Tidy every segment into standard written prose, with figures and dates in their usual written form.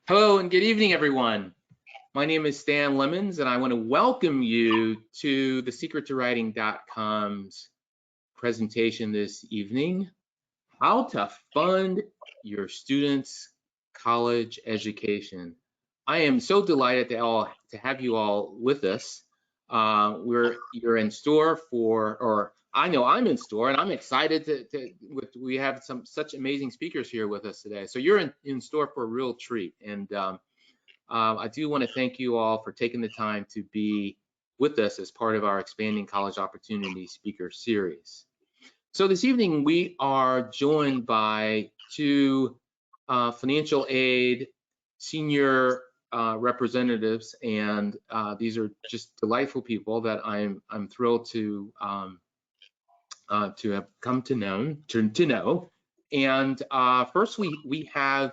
Hello and good evening, everyone. My name is Stan Lemons, and I want to welcome you to the secrettowriting.com's presentation this evening, How to Fund Your Students' College Education. I am so delighted to have you all with us. You're in store for, or I know I'm in store, and I'm excited we have such amazing speakers here with us today. So you're in store for a real treat, and I do want to thank you all for taking the time to be with us as part of our Expanding College Opportunities Speaker Series. So this evening we are joined by two financial aid senior representatives, and these are just delightful people that I'm thrilled to have come to know. And first we have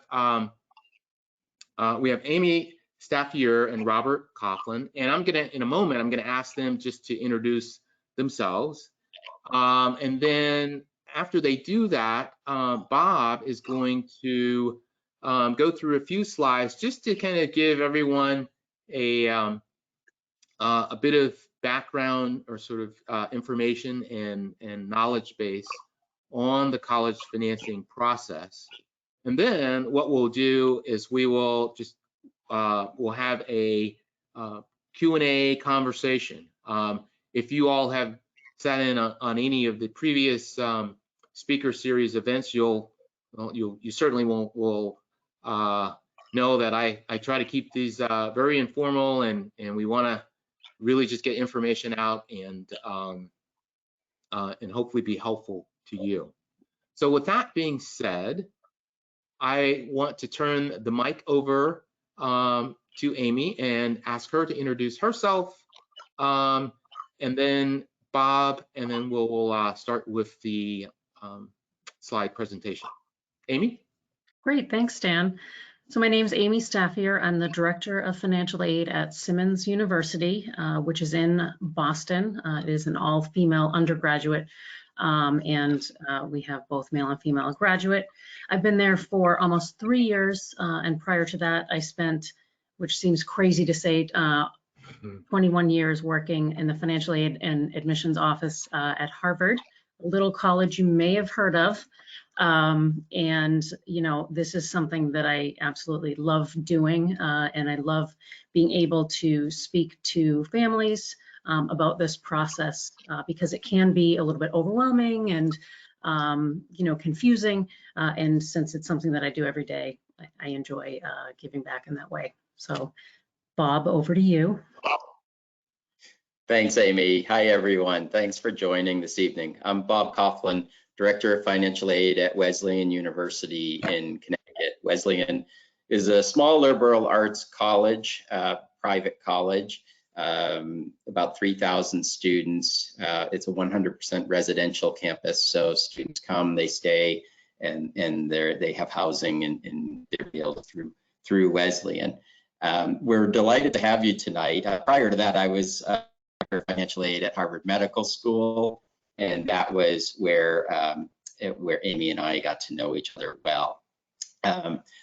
Amy Staffier and Robert Coughlin, and in a moment, I'm gonna ask them just to introduce themselves. And then after they do that, Bob is going to go through a few slides just to kind of give everyone a bit of background or sort of information and knowledge base on the college financing process. And then what we'll do is we will just we'll have a Q&A conversation. If you all have sat in on any of the previous speaker series events, you certainly will know that I try to keep these very informal, and we want to really just get information out and hopefully be helpful to you. So with that being said, I want to turn the mic over to Amy and ask her to introduce herself, and then Bob, and then we'll start with the slide presentation. Amy? Great, thanks, Stan. So my name is Amy Staffier. I'm the Director of Financial Aid at Simmons University, which is in Boston. It is an all-female undergraduate, and we have both male and female graduate. I've been there for almost 3 years, and prior to that, I spent, which seems crazy to say, 21 years working in the financial aid and admissions office at Harvard, a little college you may have heard of. And you know, this is something that I absolutely love doing, and I love being able to speak to families about this process, because it can be a little bit overwhelming and you know, confusing, and since it's something that I do every day, I enjoy giving back in that way. So Bob, over to you. Thanks, Amy. Hi, everyone. Thanks for joining this evening. I'm Bob Coughlin, Director of Financial Aid at Wesleyan University in Connecticut. Wesleyan is a small liberal arts college, private college, about 3,000 students. It's a 100% residential campus, so students come, they stay, and they have housing and they're able through Wesleyan. We're delighted to have you tonight. Prior to that, I was financial aid at Harvard Medical School, and that was where Amy and I got to know each other well.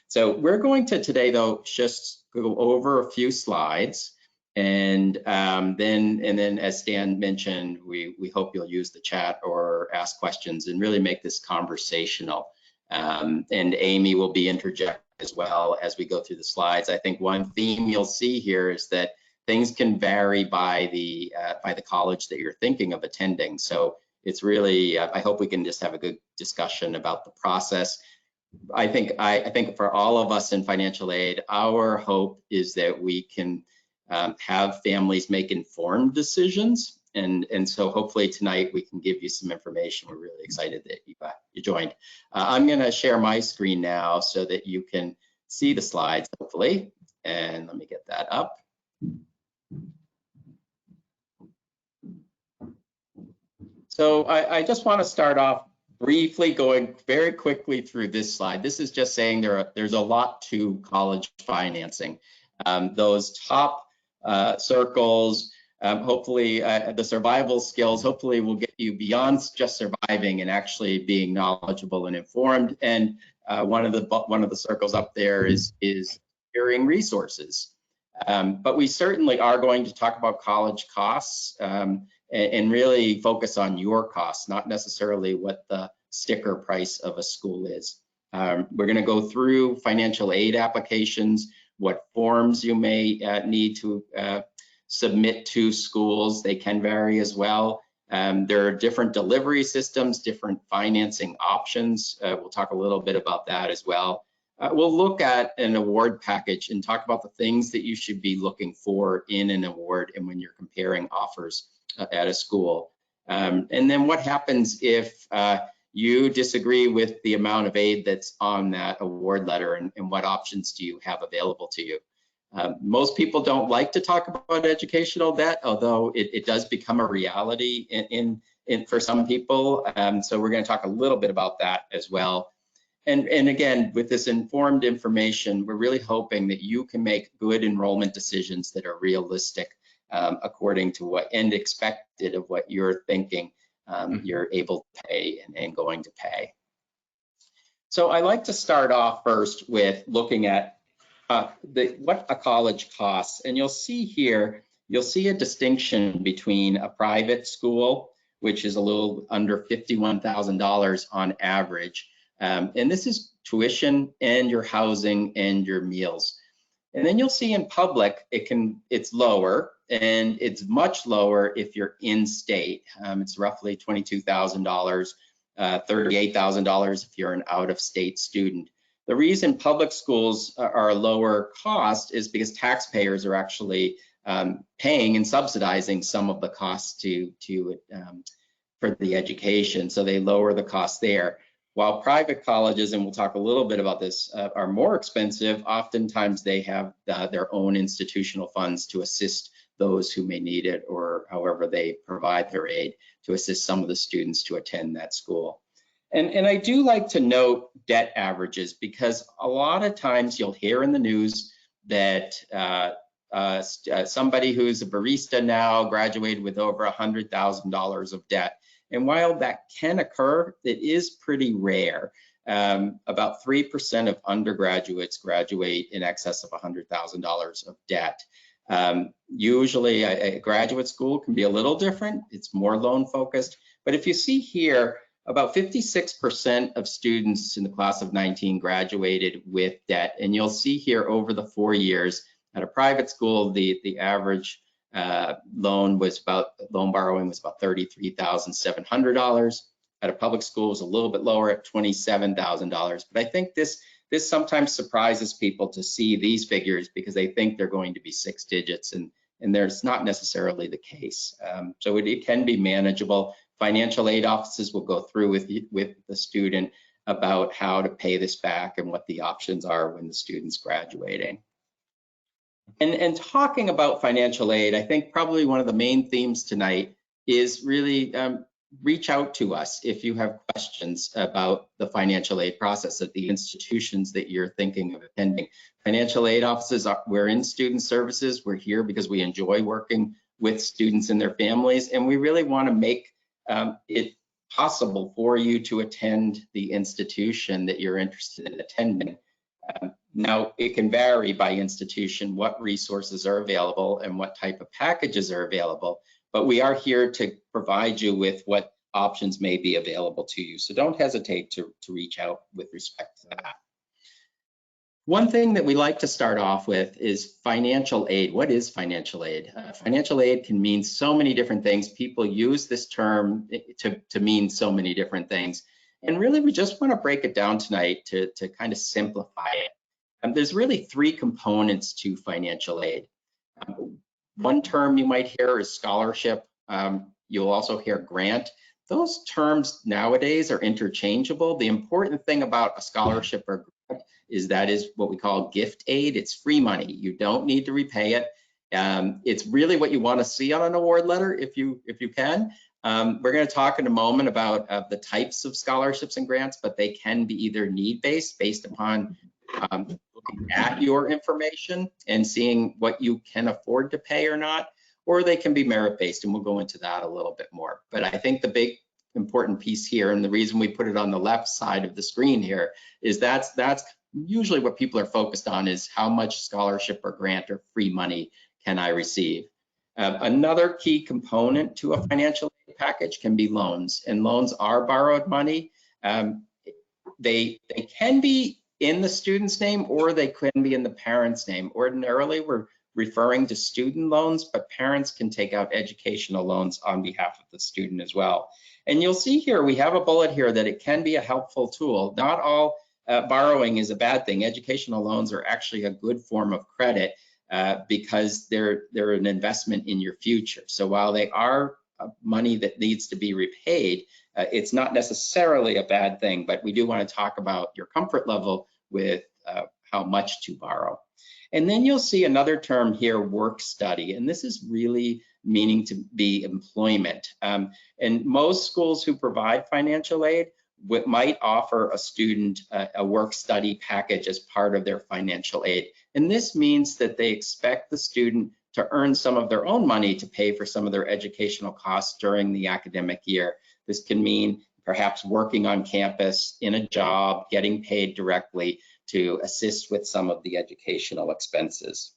So we're going to today, though, just go over a few slides, and then as Stan mentioned, we hope you'll use the chat or ask questions and really make this conversational. And Amy will be interjecting as well as we go through the slides. I think one theme you'll see here is that things can vary by the college that you're thinking of attending. So it's really, I hope we can just have a good discussion about the process. I think for all of us in financial aid, our hope is that we can have families make informed decisions. And so hopefully tonight we can give you some information. We're really excited that you joined. I'm gonna share my screen now so that you can see the slides, hopefully. And let me get that up. So I just want to start off briefly going very quickly through this slide. This is just saying there's a lot to college financing. Those top circles, hopefully the survival skills, hopefully will get you beyond just surviving and actually being knowledgeable and informed. And one of the circles up there is hearing resources. But we certainly are going to talk about college costs and really focus on your costs, not necessarily what the sticker price of a school is. We're going to go through financial aid applications, what forms you may need to submit to schools. They can vary as well. There are different delivery systems, different financing options. We'll talk a little bit about that as well. We'll look at an award package and talk about the things that you should be looking for in an award and when you're comparing offers at a school. And then what happens if you disagree with the amount of aid that's on that award letter, and what options do you have available to you? Most people don't like to talk about educational debt, although it does become a reality for some people. So we're going to talk a little bit about that as well. And again, with this informed information, we're really hoping that you can make good enrollment decisions that are realistic according to what and expected of what you're thinking you're able to pay and going to pay. So I like to start off first with looking at what a college costs. And you'll see here, you'll see a distinction between a private school, which is a little under $51,000 on average. And this is tuition and your housing and your meals. And then you'll see in public, it's lower, and it's much lower if you're in state. It's roughly $22,000, $38,000 if you're an out-of-state student. The reason public schools are lower cost is because taxpayers are actually paying and subsidizing some of the costs for the education, so they lower the cost there. While private colleges, and we'll talk a little bit about this, are more expensive, oftentimes they have their own institutional funds to assist those who may need it, or however they provide their aid to assist some of the students to attend that school. And I do like to note debt averages, because a lot of times you'll hear in the news that somebody who's a barista now graduated with over $100,000 of debt. And while that can occur, it is pretty rare. About 3% of undergraduates graduate in excess of $100,000 of debt. Usually a graduate school can be a little different. It's more loan focused. But if you see here, about 56% of students in the class of 19 graduated with debt. And you'll see here over the 4 years at a private school, the average loan borrowing was about $33,700. At a public school, it was a little bit lower at $27,000. But I think this sometimes surprises people to see these figures, because they think they're going to be 6 digits, and there's not necessarily the case. So it can be manageable. Financial aid offices will go through with the student about how to pay this back and what the options are when the student's graduating. And talking about financial aid, I think probably one of the main themes tonight is really reach out to us if you have questions about the financial aid process at the institutions that you're thinking of attending. Financial aid offices, we're in student services. We're here because we enjoy working with students and their families, and we really want to make it possible for you to attend the institution that you're interested in attending. Now, it can vary by institution what resources are available and what type of packages are available, but we are here to provide you with what options may be available to you. So don't hesitate to reach out with respect to that. One thing that we like to start off with is financial aid. What is financial aid? Financial aid can mean so many different things. People use this term to mean so many different things. And really, we just want to break it down tonight to kind of simplify it. There's really 3 components to financial aid. One term you might hear is scholarship. You'll also hear grant. Those terms nowadays are interchangeable. The important thing about a scholarship or grant is that is what we call gift aid. It's free money. You don't need to repay it. It's really what you want to see on an award letter if you can. We're going to talk in a moment about the types of scholarships and grants, but they can be either need-based, based upon looking at your information and seeing what you can afford to pay or not, or they can be merit-based, and we'll go into that a little bit more. But I think the big important piece here, and the reason we put it on the left side of the screen here, is that's usually what people are focused on is how much scholarship or grant or free money can I receive. Another key component to a financial aid package can be loans, and loans are borrowed money. They can be in the student's name or they can be in the parent's name. Ordinarily, we're referring to student loans, but parents can take out educational loans on behalf of the student as well. And you'll see here, we have a bullet here that it can be a helpful tool. Not all borrowing is a bad thing. Educational loans are actually a good form of credit because they're an investment in your future. So while they are money that needs to be repaid, it's not necessarily a bad thing, but we do want to talk about your comfort level with how much to borrow. And then you'll see another term here, work study, and this is really meaning to be employment. And most schools who provide financial aid might offer a student a work study package as part of their financial aid. And this means that they expect the student to earn some of their own money to pay for some of their educational costs during the academic year. This can mean perhaps working on campus in a job, getting paid directly to assist with some of the educational expenses.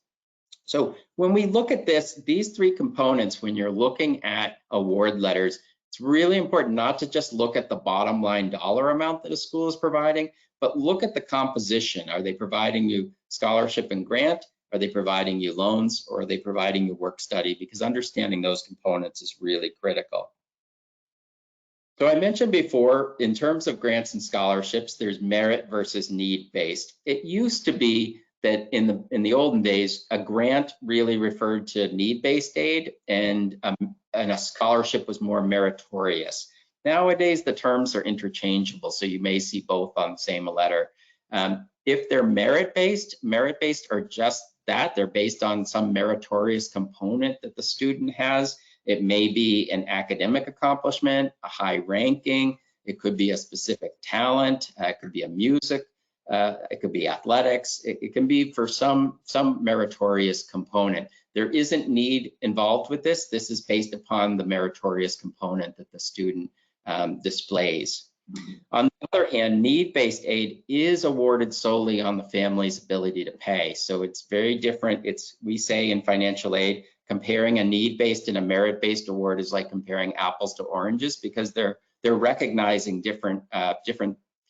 So when we look at this, these three components, when you're looking at award letters, it's really important not to just look at the bottom line dollar amount that a school is providing, but look at the composition. Are they providing you scholarship and grant? Are they providing you loans, or are they providing you work study? Because understanding those components is really critical. So I mentioned before, in terms of grants and scholarships, there's merit versus need-based. It used to be that in the olden days, a grant really referred to need-based aid, and a scholarship was more meritorious. Nowadays, the terms are interchangeable, so you may see both on the same letter. If they're merit-based are just that. They're based on some meritorious component that the student has. It may be an academic accomplishment, a high ranking. It could be a specific talent. It could be a music. It could be athletics. It can be for some meritorious component. There isn't need involved with this. This is based upon the meritorious component that the student displays. On the other hand, need-based aid is awarded solely on the family's ability to pay. So it's very different. We say in financial aid, comparing a need-based and a merit-based award is like comparing apples to oranges, because they're recognizing different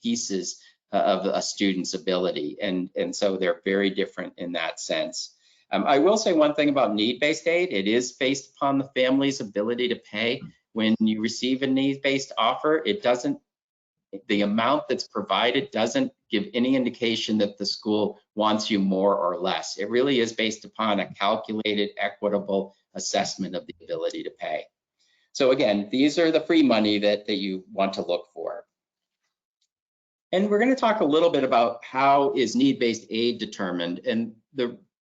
pieces of a student's ability, and so they're very different in that sense. I will say one thing about need-based aid: it is based upon the family's ability to pay. When you receive a need-based offer, the amount that's provided doesn't give any indication that the school wants you more or less. It really is based upon a calculated, equitable assessment of the ability to pay. So again, these are the free money that you want to look for. And we're going to talk a little bit about how is need-based aid determined. And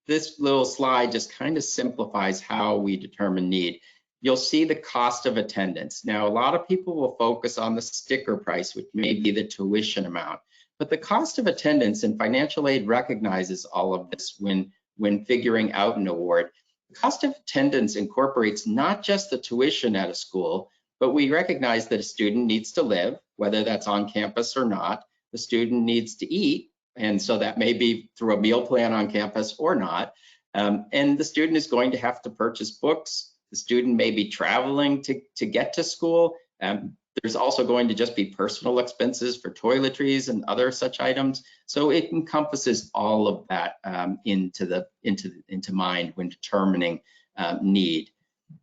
this little slide just kind of simplifies how we determine need. You'll see the cost of attendance. Now, a lot of people will focus on the sticker price, which may be the tuition amount. But the cost of attendance, and financial aid recognizes all of this when figuring out an award. The cost of attendance incorporates not just the tuition at a school, but we recognize that a student needs to live, whether that's on campus or not. The student needs to eat, and so that may be through a meal plan on campus or not. And the student is going to have to purchase books. The student may be traveling to get to school. There's also going to just be personal expenses for toiletries and other such items. So it encompasses all of that into mind when determining need.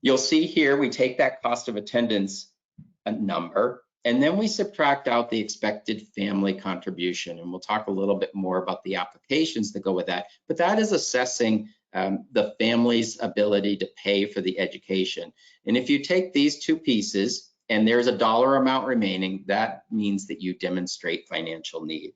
You'll see here we take that cost of attendance number, and then we subtract out the expected family contribution. And we'll talk a little bit more about the applications that go with that. But that is assessing the family's ability to pay for the education. And if you take these two pieces and there's a dollar amount remaining, that means that you demonstrate financial need.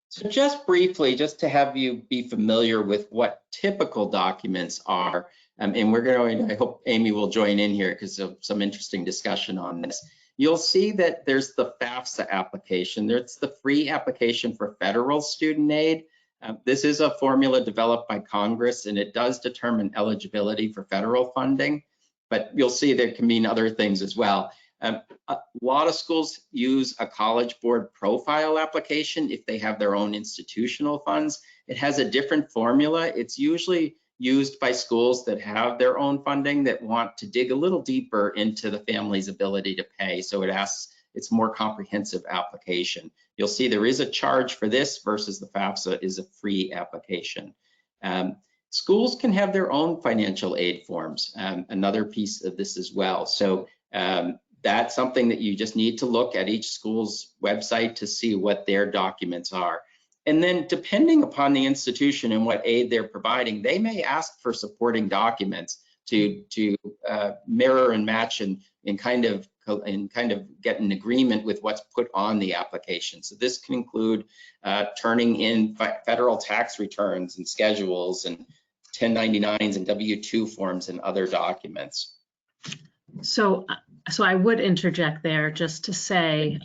So just briefly, just to have you be familiar with what typical documents are, and we're going to, I hope Amy will join in here because of some interesting discussion on this. You'll see that there's the FAFSA application. There's the free application for federal student aid. This is a formula developed by Congress, and it does determine eligibility for federal funding, but you'll see there can mean other things as well. A lot of schools use a College Board profile application if they have their own institutional funds. It has a different formula. It's usually used by schools that have their own funding that want to dig a little deeper into the family's ability to pay. So it's more comprehensive application. You'll see there is a charge for this versus the FAFSA is a free application. Schools can have their own financial aid forms, another piece of this as well. So that's something that you just need to look at each school's website to see what their documents are. And then depending upon the institution and what aid they're providing, they may ask for supporting documents to mirror and match and kind of get an agreement with what's put on the application. So this can include turning in federal tax returns and schedules and 1099s and W-2 forms and other documents. So I would interject there just to say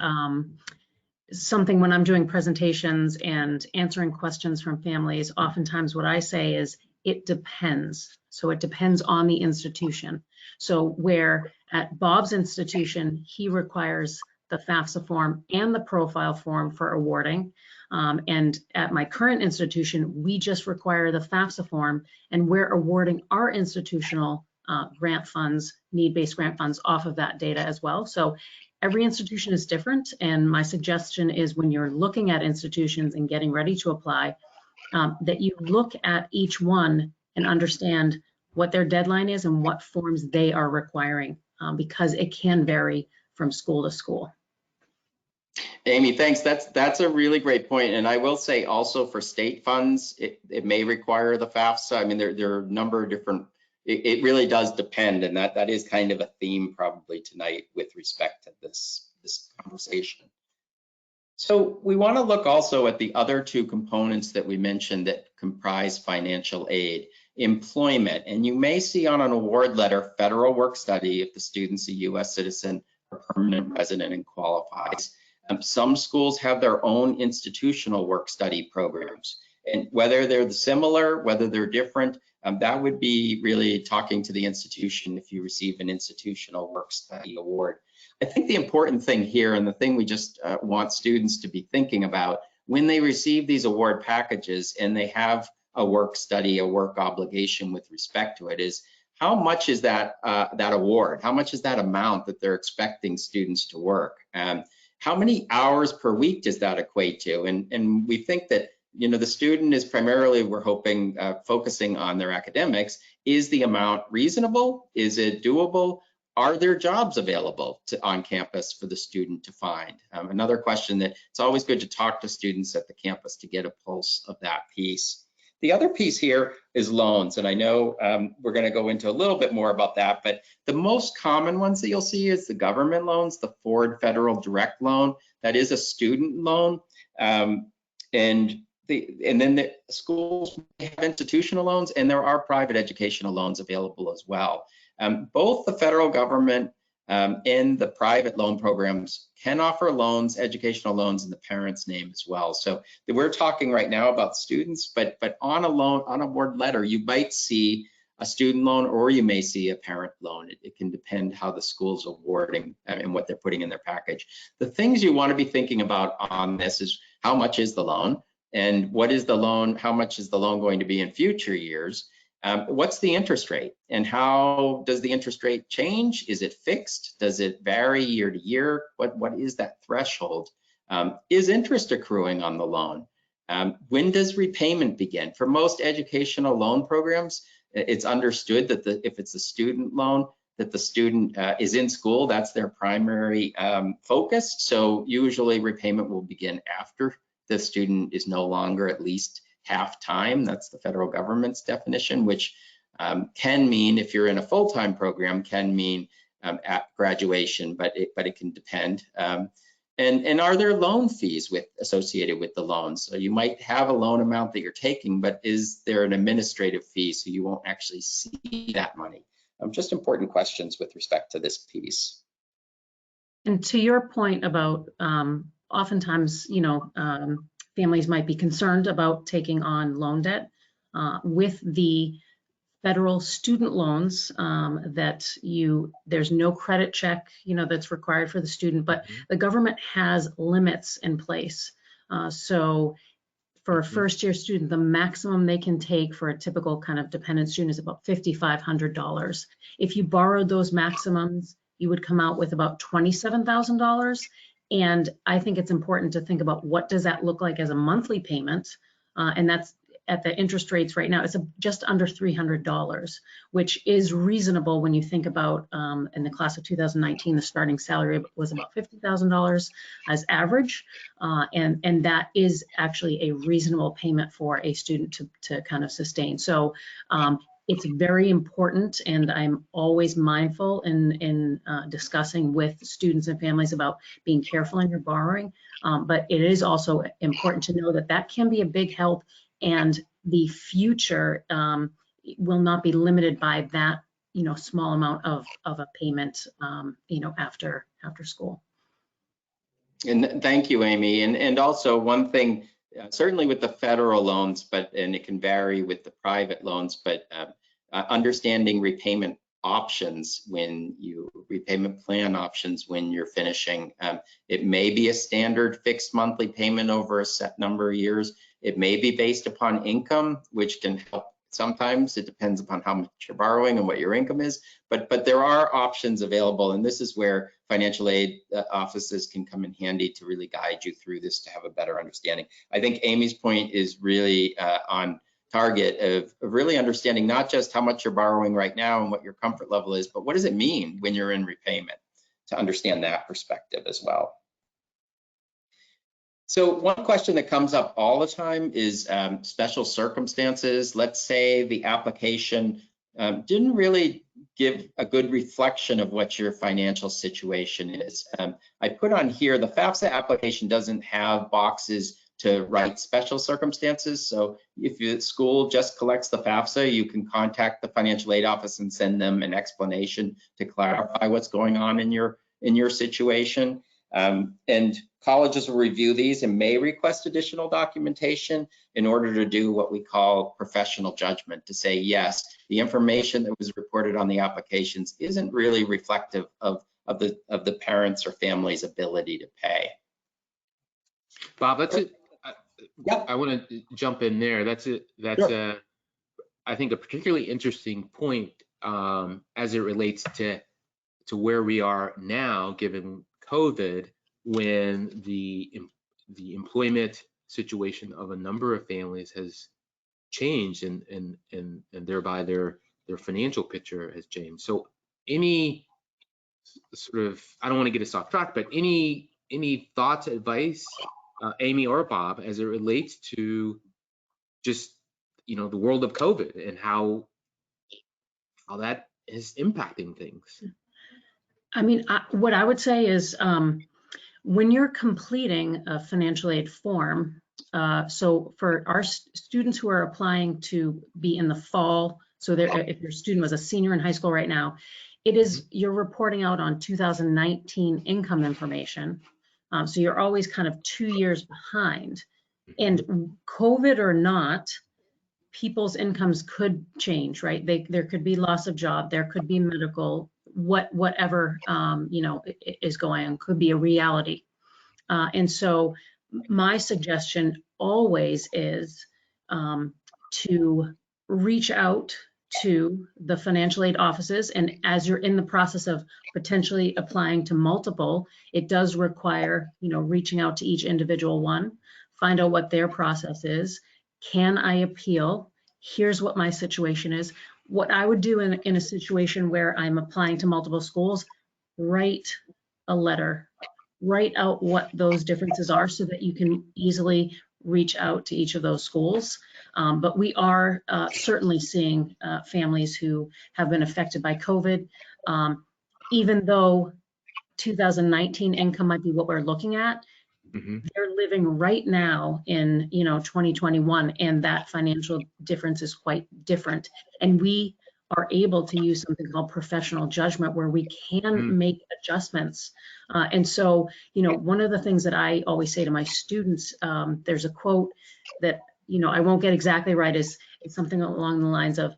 something when I'm doing presentations and answering questions from families, oftentimes what I say is it depends. So it depends on the institution. So where at Bob's institution, he requires the FAFSA form and the profile form for awarding. And at my current institution, we just require the FAFSA form, and we're awarding our institutional grant funds, need-based grant funds off of that data as well. So every institution is different. And my suggestion is when you're looking at institutions and getting ready to apply, that you look at each one and understand what their deadline is and what forms they are requiring, because it can vary from school to school. Amy, thanks. That's a really great point. And I will say also for state funds, it may require the FAFSA. I mean, there are a number of different, it really does depend. And that is kind of a theme probably tonight with respect to this conversation. So we want to look also at the other two components that we mentioned that comprise financial aid. Employment, and you may see on an award letter, federal work study if the student's a US citizen or permanent resident and qualifies. Some schools have their own institutional work study programs, and whether they're similar, whether they're different, that would be really talking to the institution if you receive an institutional work study award. I think the important thing here, and the thing we just want students to be thinking about when they receive these award packages and they have a work study, a work obligation with respect to it, is how much is that award? How much is that amount that they're expecting students to work? How many hours per week does that equate to? And we think that, you know, the student is primarily, we're hoping, focusing on their academics. Is the amount reasonable? Is it doable? Are there jobs available on campus for the student to find? Another question that it's always good to talk to students at the campus to get a pulse of that piece. The other piece here is loans, and I know we're going to go into a little bit more about that, but the most common ones that you'll see is the government loans, the Ford Federal Direct Loan. That is a student loan, and then the schools have institutional loans, and there are private educational loans available as well. Both the federal government and the private loan programs can offer loans, educational loans in the parent's name as well. So we're talking right now about students, but on a loan, on a award letter, you might see a student loan or you may see a parent loan. It can depend how the school's awarding and what they're putting in their package. The things you want to be thinking about on this is how much is the loan and what is the loan, how much is the loan going to be in future years? What's the interest rate and how does the interest rate change? Is it fixed? Does it vary year to year? What is that threshold? Is interest accruing on the loan? When does repayment begin? For most educational loan programs, it's understood that if it's a student loan, that the student is in school, that's their primary focus. So usually repayment will begin after the student is no longer at least half time. That's the federal government's definition, which can mean, if you're in a full-time program, can mean at graduation, but it can depend. And are there loan fees associated with the loans? So you might have a loan amount that you're taking, but is there an administrative fee so you won't actually see that money? Just important questions with respect to this piece. And to your point about oftentimes, you know, families might be concerned about taking on loan debt. With the federal student loans that there's no credit check, that's required for the student, but the government has limits in place. So for a first year student, the maximum they can take for a typical kind of dependent student is about $5,500. If you borrowed those maximums, you would come out with about $27,000. And I think it's important to think about what does that look like as a monthly payment. And that's at the interest rates right now, it's just under $300, which is reasonable when you think about in the class of 2019, the starting salary was about $50,000 as average. And that is actually a reasonable payment for a student to kind of sustain. So it's very important, and I'm always mindful in discussing with students and families about being careful in your borrowing. But it is also important to know that that can be a big help, and the future will not be limited by that, small amount of a payment, after school. And thank you, Amy. And also one thing, certainly with the federal loans, and it can vary with the private loans, but understanding repayment options repayment plan options when you're finishing. It may be a standard fixed monthly payment over a set number of years. It may be based upon income, which can help. Sometimes it depends upon how much you're borrowing and what your income is, but there are options available, and this is where financial aid offices can come in handy to really guide you through this to have a better understanding. I think Amy's point is really on target of really understanding not just how much you're borrowing right now and what your comfort level is, but what does it mean when you're in repayment, to understand that perspective as well. So one question that comes up all the time is special circumstances. Let's say the application didn't really give a good reflection of what your financial situation is. I put on here, the FAFSA application doesn't have boxes to write special circumstances. So if the school just collects the FAFSA, you can contact the financial aid office and send them an explanation to clarify what's going on in your situation. And colleges will review these and may request additional documentation in order to do what we call professional judgment, to say, yes, the information that was reported on the applications isn't really reflective of the parents' or family's ability to pay. Bob, that's it. Yeah. I want to jump in there. That's Sure. I think a particularly interesting point as it relates to where we are now, given COVID, when the employment situation of a number of families has changed, and thereby their financial picture has changed. So any sort of, I don't want to get us off track, but any thoughts, advice, Amy or Bob, as it relates to just the world of COVID and how that is impacting things? I mean, what I would say is when you're completing a financial aid form, so for our students who are applying to be in the fall, so if your student was a senior in high school right now, you're reporting out on 2019 income information. So you're always kind of 2 years behind. And COVID or not, people's incomes could change, right? There could be loss of job, there could be medical, whatever is going on, could be a reality. And so my suggestion always is to reach out to the financial aid offices, and as you're in the process of potentially applying to multiple, it does require reaching out to each individual one, find out what their process is. Can I appeal? Here's what my situation is. What I would do in a situation where I'm applying to multiple schools, write a letter, write out what those differences are so that you can easily reach out to each of those schools. But we are certainly seeing families who have been affected by COVID, even though 2019 income might be what we're looking at. They're living right now in 2021, and that financial difference is quite different. And we are able to use something called professional judgment, where we can make adjustments. And so, one of the things that I always say to my students, there's a quote that I won't get exactly right, is something along the lines of,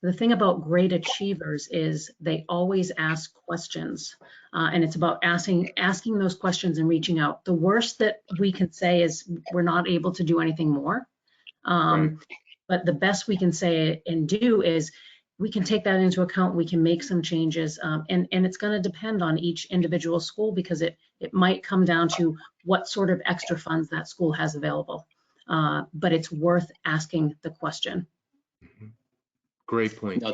The thing about great achievers is they always ask questions, and it's about asking those questions and reaching out. The worst that we can say is we're not able to do anything more. Right. But the best we can say and do is we can take that into account. We can make some changes, and it's going to depend on each individual school, because it might come down to what sort of extra funds that school has available. But it's worth asking the question. Great point. No,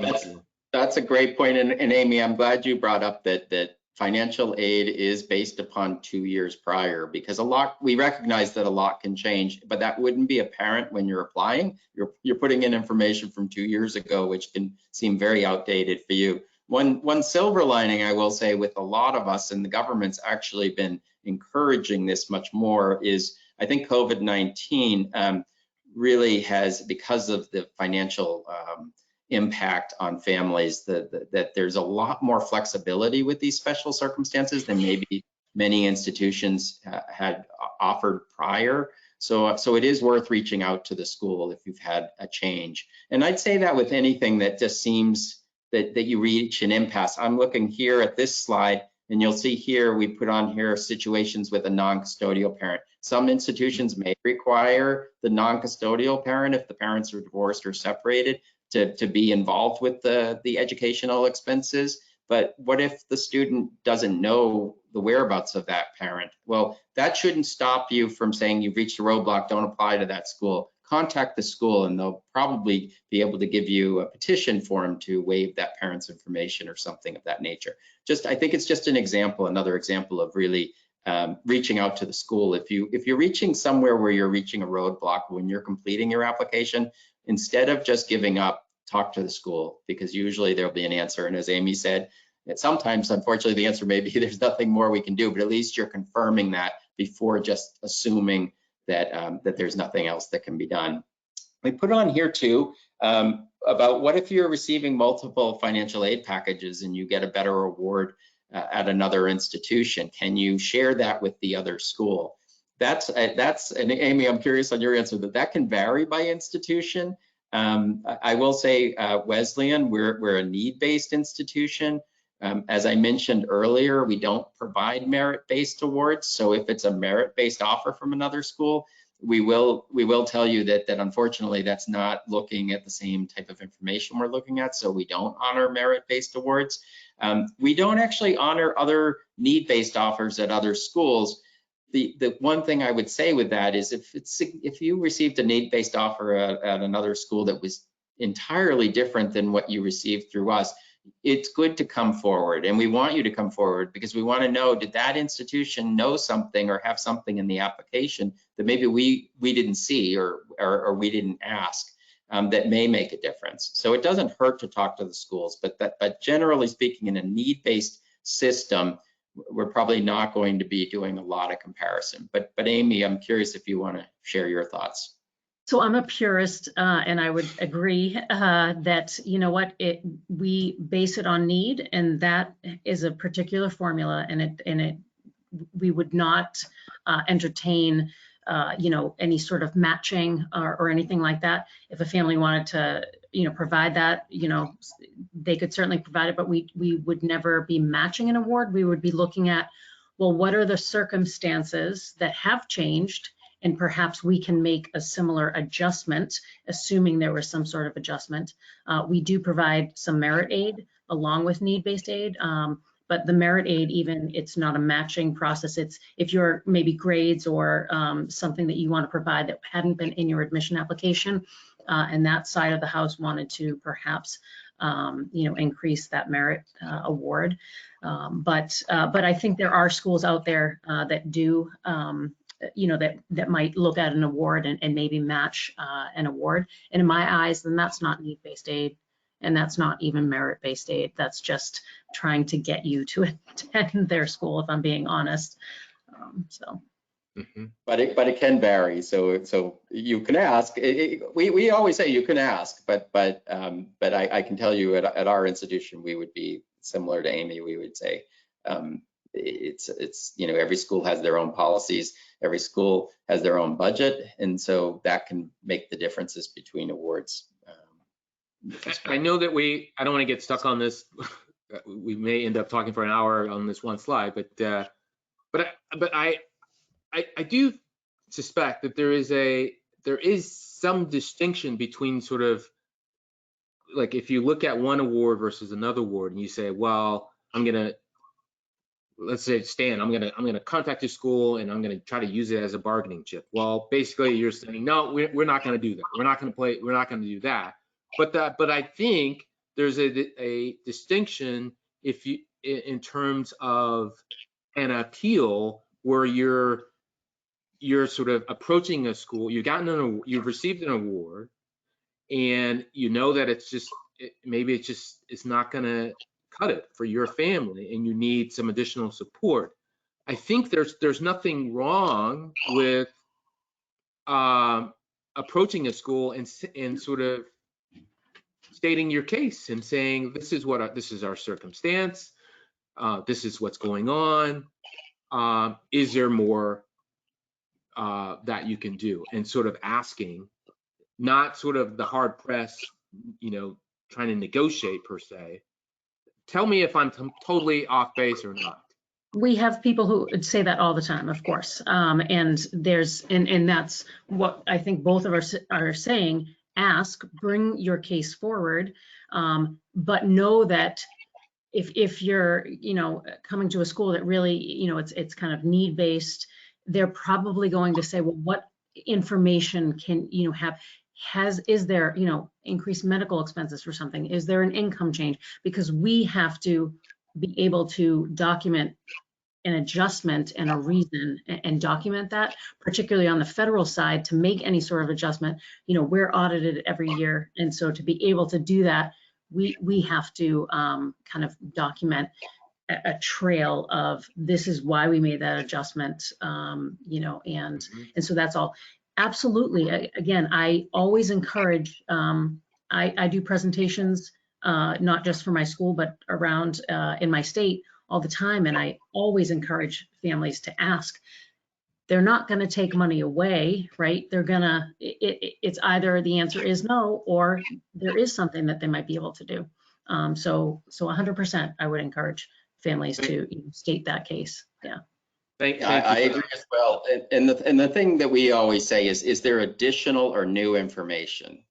that's a great point. And Amy, I'm glad you brought up that financial aid is based upon 2 years prior, because we recognize that a lot can change, but that wouldn't be apparent when you're applying. You're putting in information from 2 years ago, which can seem very outdated for you. One silver lining, I will say, with a lot of us, and the government's actually been encouraging this much more, is I think COVID-19 really has, because of the financial impact on families, that there's a lot more flexibility with these special circumstances than maybe many institutions had offered prior. So it is worth reaching out to the school if you've had a change. And I'd say that with anything that just seems that you reach an impasse. I'm looking here at this slide, and you'll see here we put on here situations with a non-custodial parent. Some institutions may require the non-custodial parent, if the parents are divorced or separated, to be involved with the educational expenses. But what if the student doesn't know the whereabouts of that parent? Well, that shouldn't stop you from saying you've reached a roadblock, don't apply to that school. Contact the school, and they'll probably be able to give you a petition form to waive that parent's information or something of that nature. I think it's just an example, another example of really reaching out to the school. If you're reaching somewhere where you're reaching a roadblock when you're completing your application, instead of just giving up, talk to the school, because usually there'll be an answer. And as Amy said, sometimes, unfortunately, the answer may be there's nothing more we can do, but at least you're confirming that before just assuming that there's nothing else that can be done. We put on here too about what if you're receiving multiple financial aid packages and you get a better award at another institution? Can you share that with the other school? And Amy, I'm curious on your answer, that can vary by institution. I will say Wesleyan, we're a need-based institution. As I mentioned earlier, we don't provide merit-based awards. So if it's a merit-based offer from another school, we will tell you that unfortunately that's not looking at the same type of information we're looking at. So we don't honor merit-based awards. We don't actually honor other need-based offers at other schools. The one thing I would say with that is if you received a need-based offer at another school that was entirely different than what you received through us, it's good to come forward, and we want you to come forward because we want to know, did that institution know something or have something in the application that maybe we didn't see or we didn't ask that may make a difference. So it doesn't hurt to talk to the schools, but generally speaking, in a need-based system, we're probably not going to be doing a lot of comparison. But Amy, I'm curious if you want to share your thoughts. So I'm a purist, and I would agree that, you know what, we base it on need, and that is a particular formula, and we would not entertain, any sort of matching or anything like that. If a family wanted to, provide that, they could certainly provide it, but we would never be matching an award. We would be looking at, well, what are the circumstances that have changed? And perhaps we can make a similar adjustment, assuming there was some sort of adjustment. We do provide some merit aid along with need-based aid, but the merit aid, even, it's not a matching process. It's if your maybe grades or something that you want to provide that hadn't been in your admission application, and that side of the house wanted to perhaps increase that merit award. But I think there are schools out there that do that might look at an award and maybe match an award. And in my eyes, then that's not need-based aid, and that's not even merit-based aid. That's just trying to get you to attend their school, if I'm being honest. But it can vary. So you can ask. We always say you can ask, but I can tell you at our institution we would be similar to Amy. We would say it's every school has their own policies. Every school has their own budget, and so that can make the differences between awards. I know that I don't want to get stuck on this. We may end up talking for an hour on this one slide, but I do suspect that there is some distinction between sort of, like, if you look at one award versus another award and you say, well, let's say, Stan, I'm gonna contact your school and I'm gonna try to use it as a bargaining chip. Well, basically you're saying, no, we're not gonna do that. We're not gonna do that. But I think there's a distinction in terms of an appeal where you're sort of approaching a school, you've received an award, and you know that it's not gonna cut it for your family, and you need some additional support. I think there's nothing wrong with approaching a school and sort of stating your case and saying, this is our circumstance, this is what's going on, is there more that you can do, and sort of asking, not sort of the hard press, trying to negotiate per se. Tell me if I'm totally off base or not. We have people who say that all the time, of course. And that's what I think both of us are saying. Ask, bring your case forward, but know that if you're, coming to a school that really, it's kind of need-based, they're probably going to say, well, what information can you have? Is there, increased medical expenses for something? Is there an income change? Because we have to be able to document an adjustment and a reason and document that, particularly on the federal side, to make any sort of adjustment. We're audited every year. And so to be able to do that, we have to kind of document a trail of, this is why we made that adjustment, and so that's all. Absolutely. Again, I always encourage, I do presentations, not just for my school, but around in my state all the time. And I always encourage families to ask. They're not going to take money away, right? They're gonna, it's either the answer is no, or there is something that they might be able to do. So 100%, I would encourage families to state that case. Yeah. I agree as well. And the thing that we always say is there additional or new information?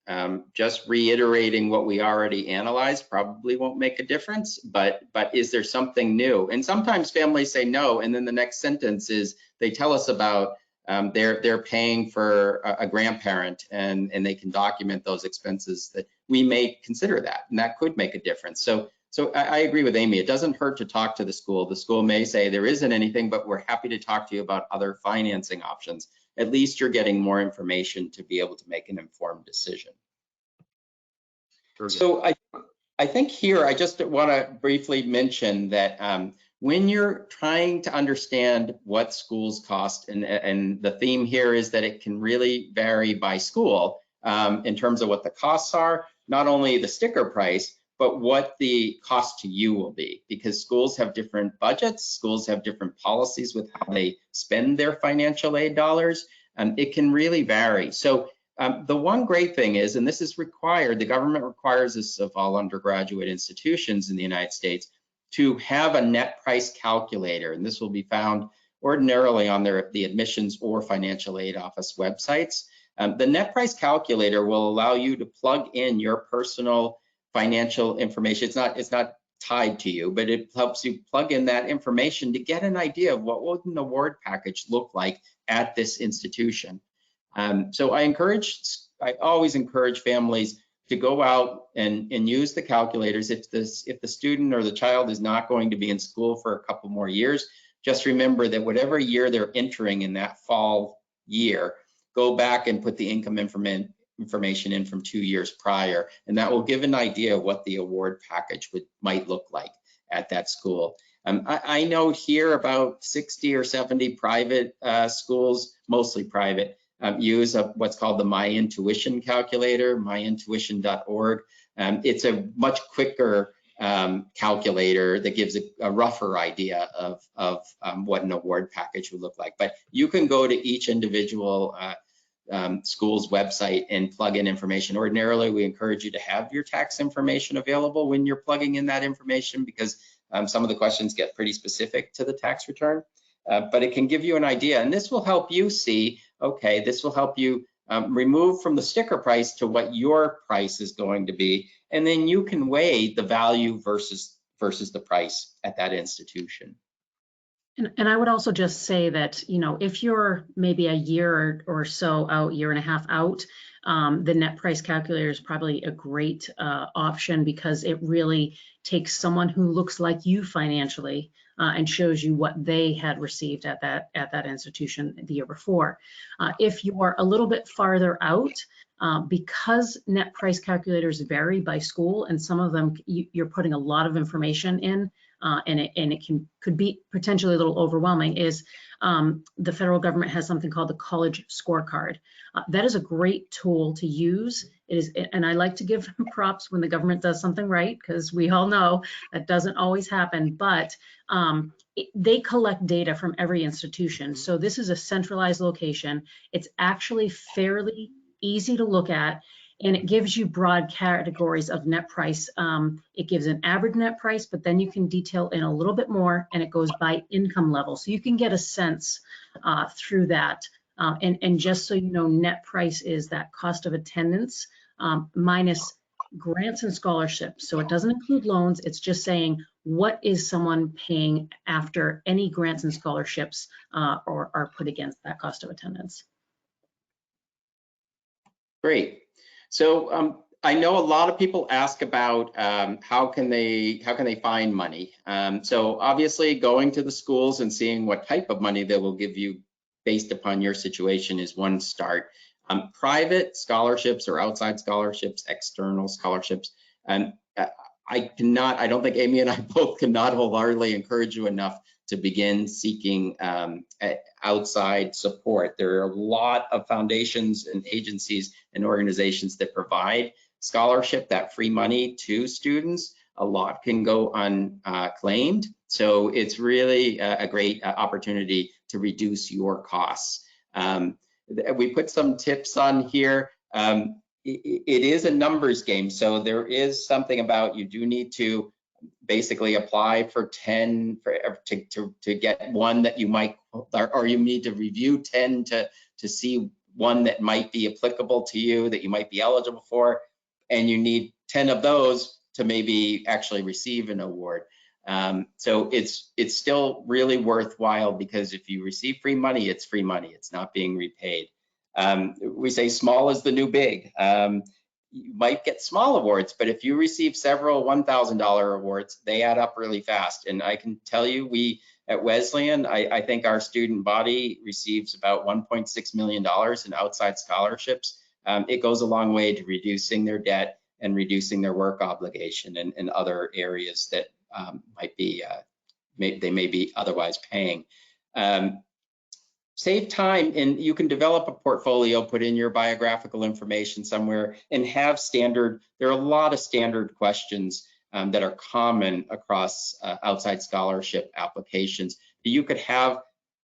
Just reiterating what we already analyzed probably won't make a difference, but is there something new? And sometimes families say no, and then the next sentence is they tell us about they're paying for a grandparent, and they can document those expenses, that we may consider that, and that could make a difference. So I agree with Amy. It doesn't hurt to talk to the school. The school may say there isn't anything, but we're happy to talk to you about other financing options. At least you're getting more information to be able to make an informed decision. So I think here, I just want to briefly mention that when you're trying to understand what schools cost, and the theme here is that it can really vary by school in terms of what the costs are, not only the sticker price, but what the cost to you will be, because schools have different budgets, schools have different policies with how they spend their financial aid dollars, and it can really vary. So the one great thing is, and this is required, the government requires this of all undergraduate institutions in the United States, to have a net price calculator, and this will be found ordinarily on the admissions or financial aid office websites. The net price calculator will allow you to plug in your personal financial information. It's not tied to you, but it helps you plug in that information to get an idea of what would an award package look like at this institution. So I always encourage families to go out and use the calculators. If the student or the child is not going to be in school for a couple more years, just remember that whatever year they're entering in that fall year, go back and put the income information in from 2 years prior, and that will give an idea of what the award package might look like at that school. I know here about 60 or 70 private schools, mostly private, use what's called the My Intuition calculator, myintuition.org. It's a much quicker calculator that gives a rougher idea of what an award package would look like. But you can go to each individual school's website and plug in information. Ordinarily, we encourage you to have your tax information available when you're plugging in that information, because some of the questions get pretty specific to the tax return. But it can give you an idea, and this will help you see, okay, this will help you remove from the sticker price to what your price is going to be, and then you can weigh the value versus the price at that institution. And I would also just say that, you know, if you're maybe a year or so out, year and a half out, the net price calculator is probably a great option, because it really takes someone who looks like you financially and shows you what they had received at that institution the year before. If you are a little bit farther out, because net price calculators vary by school, and some of them you're putting a lot of information in, and it could be potentially a little overwhelming, is the federal government has something called the College Scorecard. That is a great tool to use. And I like to give props when the government does something right, because we all know that doesn't always happen, but they collect data from every institution. So this is a centralized location. It's actually fairly easy to look at, and it gives you broad categories of net price. It gives an average net price, but then you can detail in a little bit more, and it goes by income level. So you can get a sense through that. And just so you know, net price is that cost of attendance minus grants and scholarships. So it doesn't include loans. It's just saying, what is someone paying after any grants and scholarships are put against that cost of attendance. Great. So I know a lot of people ask about how can they find money. So obviously, going to the schools and seeing what type of money they will give you based upon your situation is one start. Private scholarships or outside scholarships, external scholarships, and I don't think Amy and I both cannot wholeheartedly encourage you enough to begin seeking outside support. There are a lot of foundations and agencies and organizations that provide scholarship, that free money to students. A lot can go unclaimed. So it's really a great opportunity to reduce your costs. We put some tips on here. It is a numbers game. So there is something about, you do need to basically apply for 10 to get one that you might, or you need to review 10 to see one that might be applicable to you, that you might be eligible for, and you need 10 of those to maybe actually receive an award. So it's still really worthwhile, because if you receive free money, it's free money. It's not being repaid. We say small is the new big. You might get small awards, but if you receive several $1,000 awards, they add up really fast. And I can tell you, we at Wesleyan, I think our student body receives about $1.6 million in outside scholarships. It goes a long way to reducing their debt and reducing their work obligation and other areas that they may be otherwise paying. Save time, and you can develop a portfolio, put in your biographical information somewhere, and have standard, there are a lot of standard questions that are common across outside scholarship applications. You could have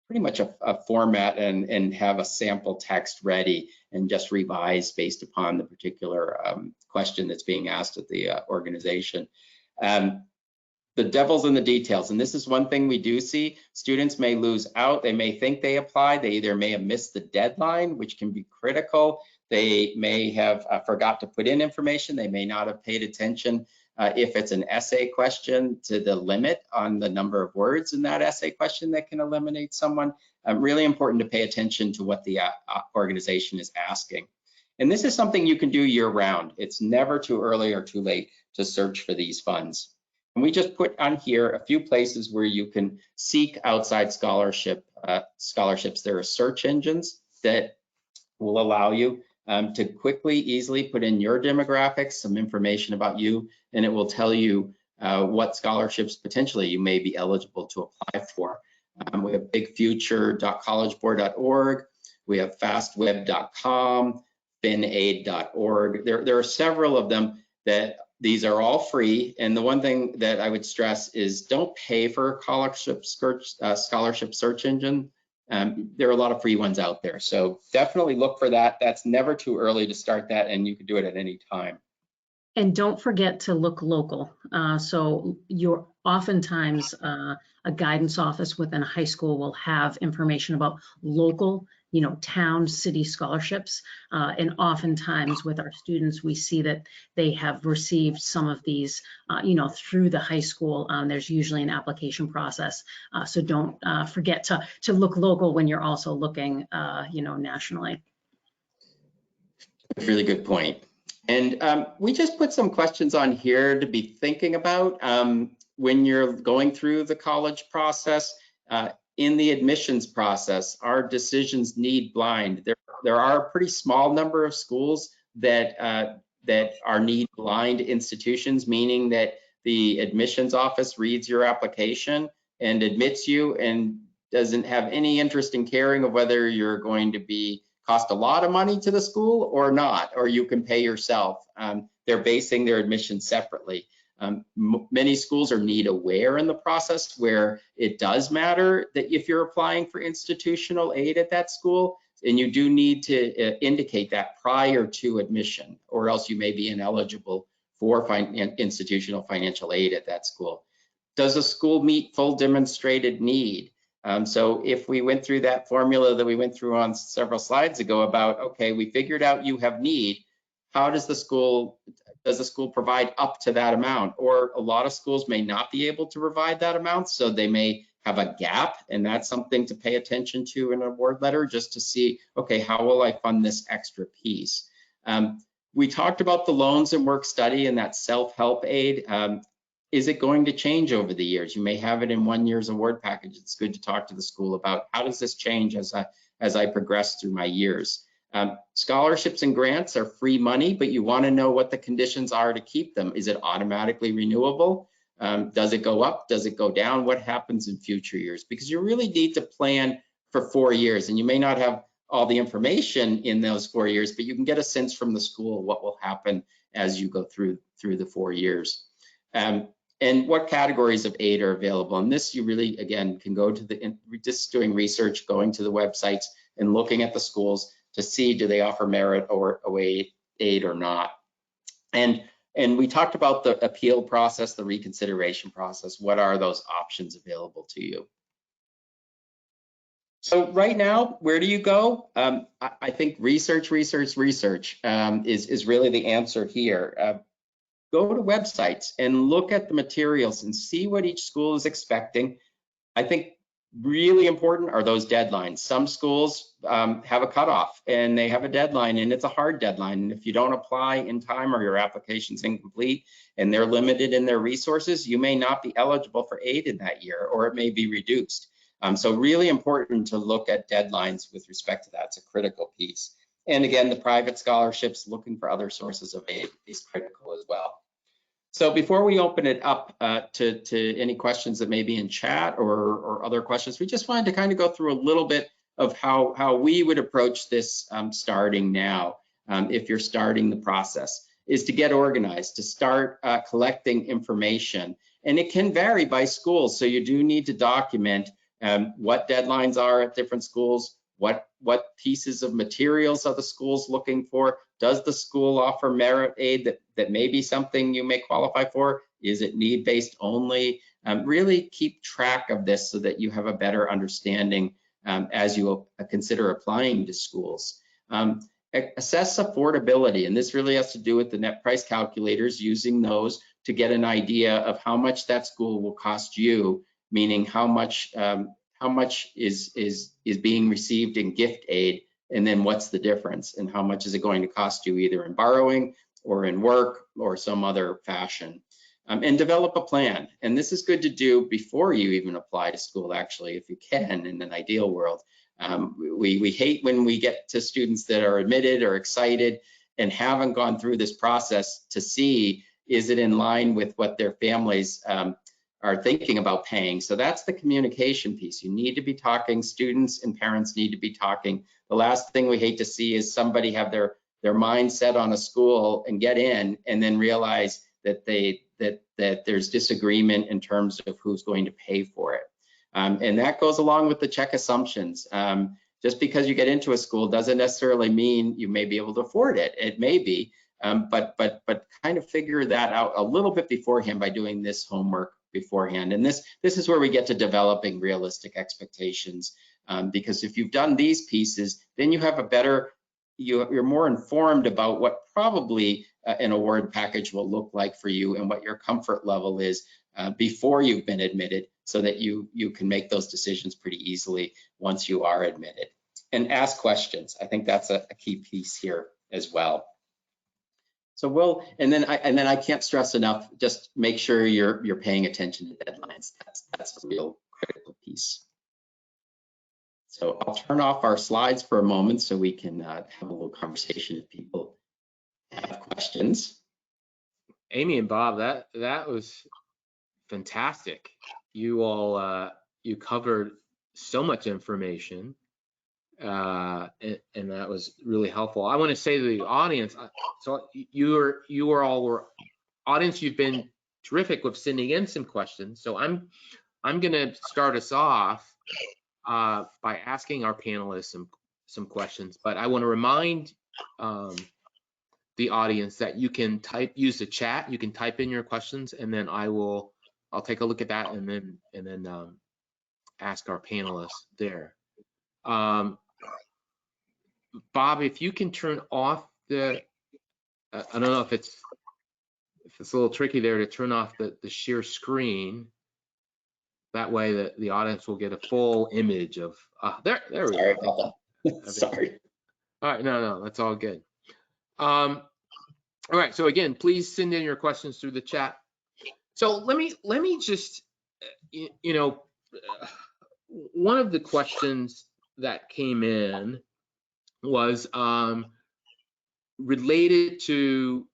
pretty much a format and have a sample text ready and just revise based upon the particular question that's being asked at the organization. The devil's in the details, and this is one thing we do see. Students may lose out. They may think they applied. They either may have missed the deadline, which can be critical. They may have forgot to put in information. They may not have paid attention if it's an essay question to the limit on the number of words in that essay question that can eliminate someone. Really important to pay attention to what the organization is asking. And this is something you can do year round. It's never too early or too late to search for these funds. And we just put on here a few places where you can seek outside scholarships. There are search engines that will allow you to quickly, easily put in your demographics, some information about you, and it will tell you what scholarships potentially you may be eligible to apply for. We have bigfuture.collegeboard.org. We have fastweb.com, finaid.org. There are several of them that these are all free, and the one thing that I would stress is don't pay for a scholarship search engine. There are a lot of free ones out there. So definitely look for that. That's never too early to start that, and you can do it at any time. And don't forget to look local. So you're oftentimes a guidance office within a high school will have information about local, town, city scholarships. And oftentimes with our students, we see that they have received some of these, through the high school. There's usually an application process. So don't forget to look local when you're also looking, nationally. Really good point. And we just put some questions on here to be thinking about when you're going through the college process. In the admissions process, our decisions need blind. There are a pretty small number of schools that are need blind institutions, meaning that the admissions office reads your application and admits you and doesn't have any interest in caring of whether you're going to cost a lot of money to the school or not, or you can pay yourself. They're basing their admission separately. Many schools are need aware in the process, where it does matter that if you're applying for institutional aid at that school, and you do need to indicate that prior to admission, or else you may be ineligible for institutional financial aid at that school. Does a school meet full demonstrated need? So if we went through that formula that we went through on several slides ago about, okay, we figured out you have need, how does the school provide up to that amount? Or a lot of schools may not be able to provide that amount, so they may have a gap, and that's something to pay attention to in an award letter, just to see, okay, how will I fund this extra piece? We talked about the loans and work study and that self-help aid. Is it going to change over the years? You may have it in 1 year's award package. It's good to talk to the school about how does this change as I progress through my years. Scholarships and grants are free money, but you want to know what the conditions are to keep them. Is it automatically renewable? Does it go up? Does it go down? What happens in future years? Because you really need to plan for 4 years, and you may not have all the information in those 4 years, but you can get a sense from the school what will happen as you go through the 4 years. And what categories of aid are available. And this you really, again, can go to just doing research, going to the websites and looking at the schools to see, do they offer merit or aid or not. And we talked about the appeal process, the reconsideration process. What are those options available to you? So right now, where do you go? I think research is really the answer here. Go to websites and look at the materials and see what each school is expecting. I think really important are those deadlines. Some schools have a cutoff and they have a deadline, and it's a hard deadline. And if you don't apply in time or your application's incomplete and they're limited in their resources, you may not be eligible for aid in that year, or it may be reduced. So really important to look at deadlines with respect to that. It's a critical piece. And again, the private scholarships, looking for other sources of aid is critical as well. So before we open it up to any questions that may be in chat or other questions, we just wanted to kind of go through a little bit of how we would approach this starting now, if you're starting the process, is to get organized, to start collecting information. And it can vary by school, so you do need to document what deadlines are at different schools, what pieces of materials are the schools looking for? Does the school offer merit aid that may be something you may qualify for? Is it need-based only? Really keep track of this so that you have a better understanding as you consider applying to schools. Assess affordability, and this really has to do with the net price calculators, using those to get an idea of how much that school will cost you, meaning how much is being received in gift aid, and then what's the difference, and how much is it going to cost you either in borrowing or in work or some other fashion. And develop a plan. And this is good to do before you even apply to school, actually, if you can, in an ideal world. We hate when we get to students that are admitted or excited and haven't gone through this process to see, is it in line with what their families are thinking about paying. So that's the communication piece. You need to be talking, students and parents need to be talking. The last thing we hate to see is somebody have their mind set on a school and get in and then realize that there's disagreement in terms of who's going to pay for it. And that goes along with the check assumptions. Just because you get into a school doesn't necessarily mean you may be able to afford it. It may be, but kind of figure that out a little bit beforehand by doing this homework beforehand. And this is where we get to developing realistic expectations, because if you've done these pieces, then you have a better, you're more informed about what probably an award package will look like for you and what your comfort level is before you've been admitted, so that you can make those decisions pretty easily once you are admitted. And ask questions. I think that's a key piece here as well. So and then I can't stress enough, just make sure you're paying attention to deadlines. That's a real critical piece. So I'll turn off our slides for a moment so we can have a little conversation if people have questions. Amy and Bob, that was fantastic. You all you covered so much information, and that was really helpful. I want to say to the audience, so you are all audience. You've been terrific with sending in some questions. So I'm going to start us off by asking our panelists some questions. But I want to remind the audience that you can use the chat. You can type in your questions, and then I'll take a look at that and then ask our panelists there. Bob, if you can turn off the, I don't know if it's a little tricky there to turn off the share screen. That way the audience will get a full image of, there we Sorry go. about that. Sorry. All right, no, that's all good. All right, so again, please send in your questions through the chat. So let me just, one of the questions that came in was related to,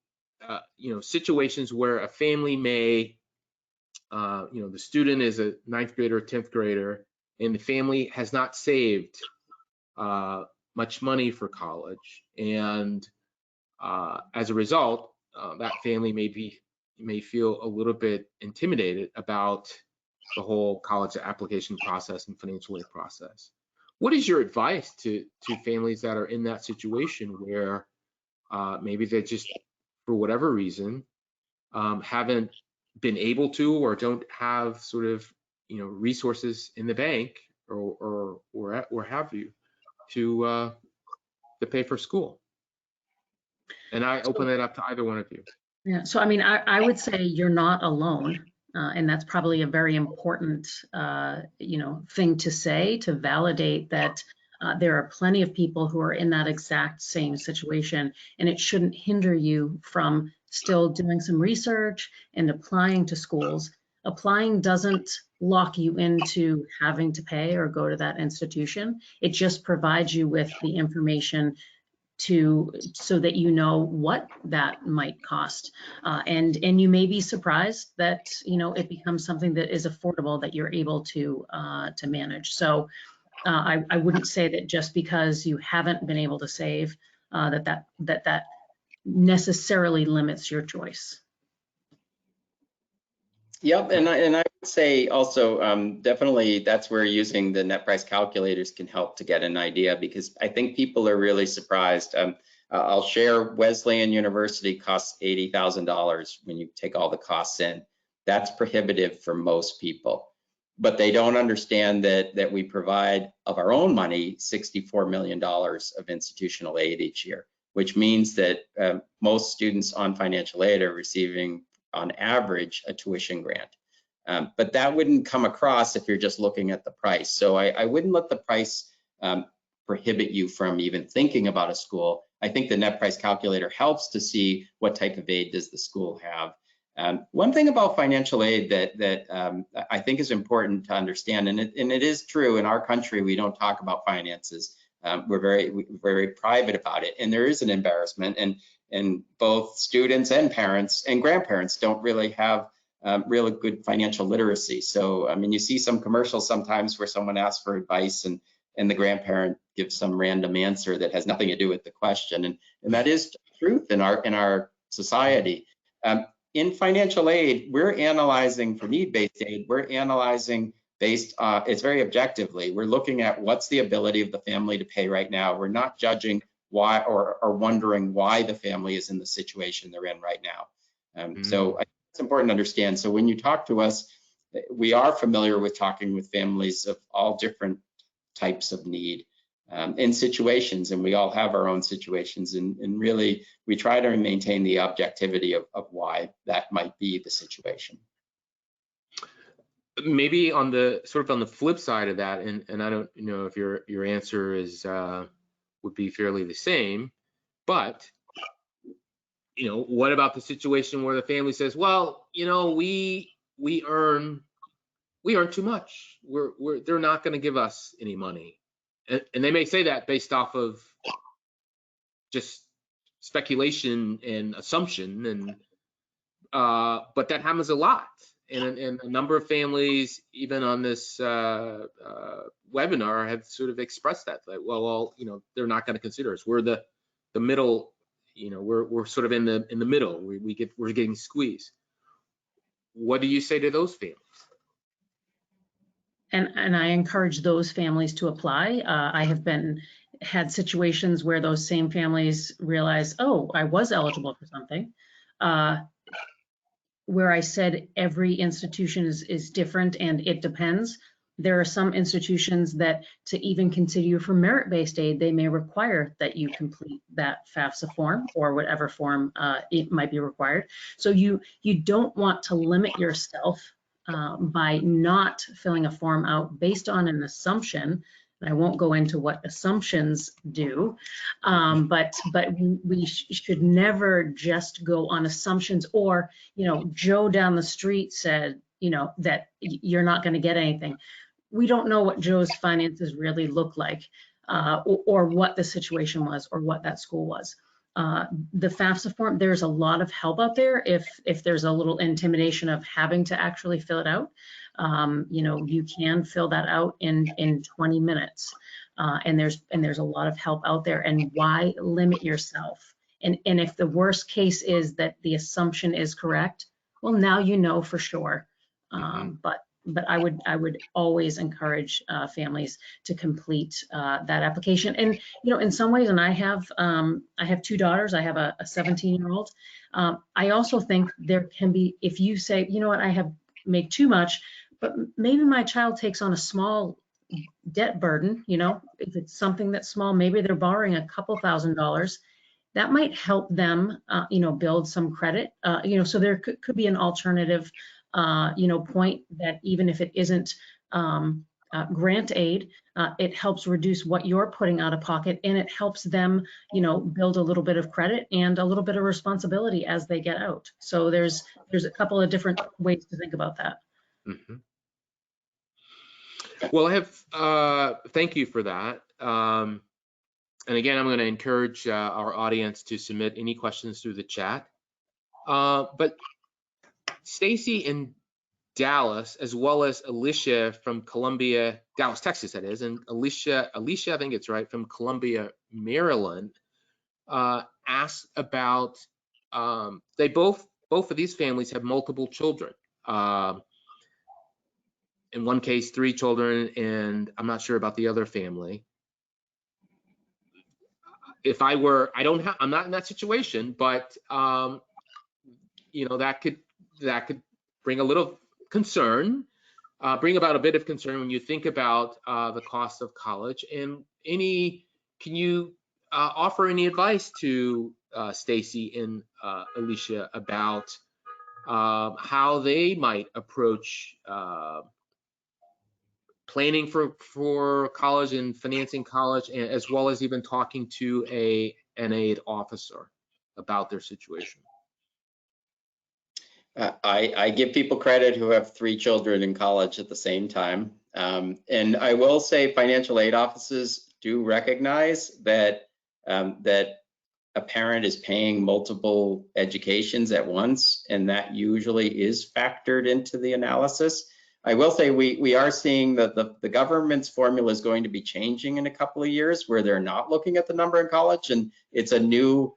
situations where a family may, the student is a 9th grader or 10th grader, and the family has not saved much money for college, and as a result, that family may feel a little bit intimidated about the whole college application process and financial aid process. What is your advice to families that are in that situation where maybe they just, for whatever reason, haven't been able to or don't have sort of resources in the bank or have you to pay for school? And I open it up to either one of you. Yeah, so I mean, I would say you're not alone, and that's probably a very important, thing to say, to validate that there are plenty of people who are in that exact same situation, and it shouldn't hinder you from still doing some research and applying to schools. Applying doesn't lock you into having to pay or go to that institution. It just provides you with the information so that you know what that might cost, and you may be surprised that it becomes something that is affordable, that you're able to manage. So I wouldn't say that just because you haven't been able to save that necessarily limits your choice. Yep, and I would say also definitely that's where using the net price calculators can help to get an idea, because I think people are really surprised. I'll share Wesleyan University costs $80,000 when you take all the costs in. That's prohibitive for most people, but they don't understand that we provide of our own money $64 million of institutional aid each year, which means that most students on financial aid are receiving on average a tuition grant. But that wouldn't come across if you're just looking at the price. So I wouldn't let the price prohibit you from even thinking about a school. I think the net price calculator helps to see what type of aid does the school have. One thing about financial aid that I think is important to understand, and it is true in our country, we don't talk about finances. We're very private about it, and there is an embarrassment, and both students and parents and grandparents don't really have really good financial literacy. So I mean, you see some commercials sometimes where someone asks for advice and the grandparent gives some random answer that has nothing to do with the question, and that is truth in our society. In financial aid, we're analyzing, for need-based aid, we're analyzing based it's very objectively. We're looking at what's the ability of the family to pay right now. We're not judging why or wondering why the family is in the situation they're in right now. So I think it's important to understand. So when you talk to us, we are familiar with talking with families of all different types of need in situations, and we all have our own situations, and really we try to maintain the objectivity of why that might be the situation. Maybe on the on the flip side of that, and I don't know if your answer is would be fairly the same, but what about the situation where the family says, well, we earn too much. They're not going to give us any money, and they may say that based off of just speculation and assumption, and but that happens a lot. And a number of families, even on this webinar, have sort of expressed that, like, well, they're not going to consider us. We're the middle, we're sort of in the middle. We're getting squeezed. What do you say to those families? And I encourage those families to apply. I have had situations where those same families realize, oh, I was eligible for something. Where I said every institution is different and it depends. There are some institutions that to even consider you for merit-based aid, they may require that you complete that FAFSA form or whatever form it might be required. So you don't want to limit yourself by not filling a form out based on an assumption. I won't go into what assumptions do, but we should never just go on assumptions, or Joe down the street said that you're not going to get anything. We don't know what Joe's finances really look like, or what the situation was, or what that school was. The FAFSA form, there's a lot of help out there if there's a little intimidation of having to actually fill it out. You can fill that out in 20 minutes, and there's a lot of help out there. And why limit yourself? And if the worst case is that the assumption is correct, well, now you know for sure. But I would always encourage families to complete that application. And in some ways, and I have two daughters. I have a 17-year-old. I also think there can be, if you say, what, I make too much, but maybe my child takes on a small debt burden, if it's something that's small, maybe they're borrowing a couple $1,000s, that might help them, build some credit, so there could be an alternative, point that even if it isn't grant aid, it helps reduce what you're putting out of pocket, and it helps them, build a little bit of credit and a little bit of responsibility as they get out. So there's a couple of different ways to think about that. Well, I have, thank you for that. And again, I'm going to encourage our audience to submit any questions through the chat. But Stacy in Dallas, as well as Alicia from Columbia, Dallas, Texas, that is, and Alicia, I think it's right, from Columbia, Maryland, asked about, they both of these families have multiple children. In one case, 3 children, and I'm not sure about the other family. If I were, I'm not in that situation, but that could bring a little concern, bring about a bit of concern when you think about the cost of college. And can you offer any advice to Stacy and Alicia about how they might approach planning for college and financing college, as well as even talking to an aid officer about their situation? I give people credit who have 3 children in college at the same time. And I will say financial aid offices do recognize that that a parent is paying multiple educations at once, and that usually is factored into the analysis. I will say we are seeing that the government's formula is going to be changing in a couple of years, where they're not looking at the number in college, and it's a new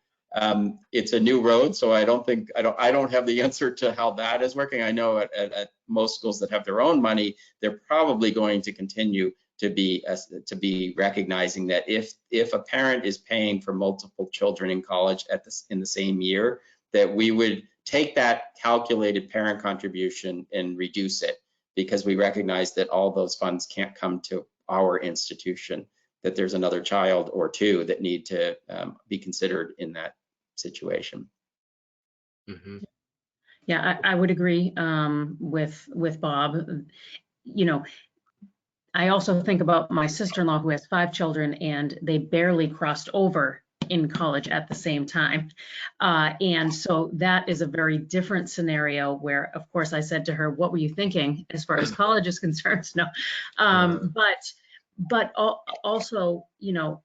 It's a new road, so I don't have the answer to how that is working. I know at most schools that have their own money, they're probably going to continue to be recognizing that if a parent is paying for multiple children in college in the same year, that we would take that calculated parent contribution and reduce it, because we recognize that all those funds can't come to our institution, that there's another child or two that need to be considered in that situation. Mm-hmm. Yeah, I would agree with Bob. You know, I also think about my sister-in-law who has 5 children, and they barely crossed over in college at the same time. And so that is a very different scenario where, of course, I said to her, what were you thinking as far as college is concerned? No, but also, you know,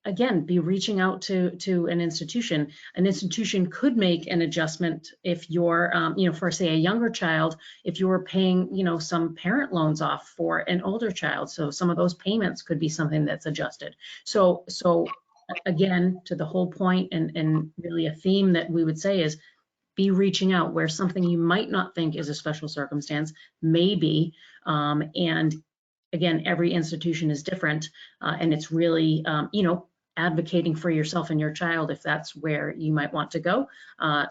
again, be reaching out to an institution. An institution could make an adjustment if you're, you know, for say a younger child, if you're paying, you know, some parent loans off for an older child. So some of those payments could be something that's adjusted. So again, to the whole point, and really a theme that we would say is be reaching out where something you might not think is a special circumstance may be. And again, every institution is different, and it's really, you know, advocating for yourself and your child if that's where you might want to go,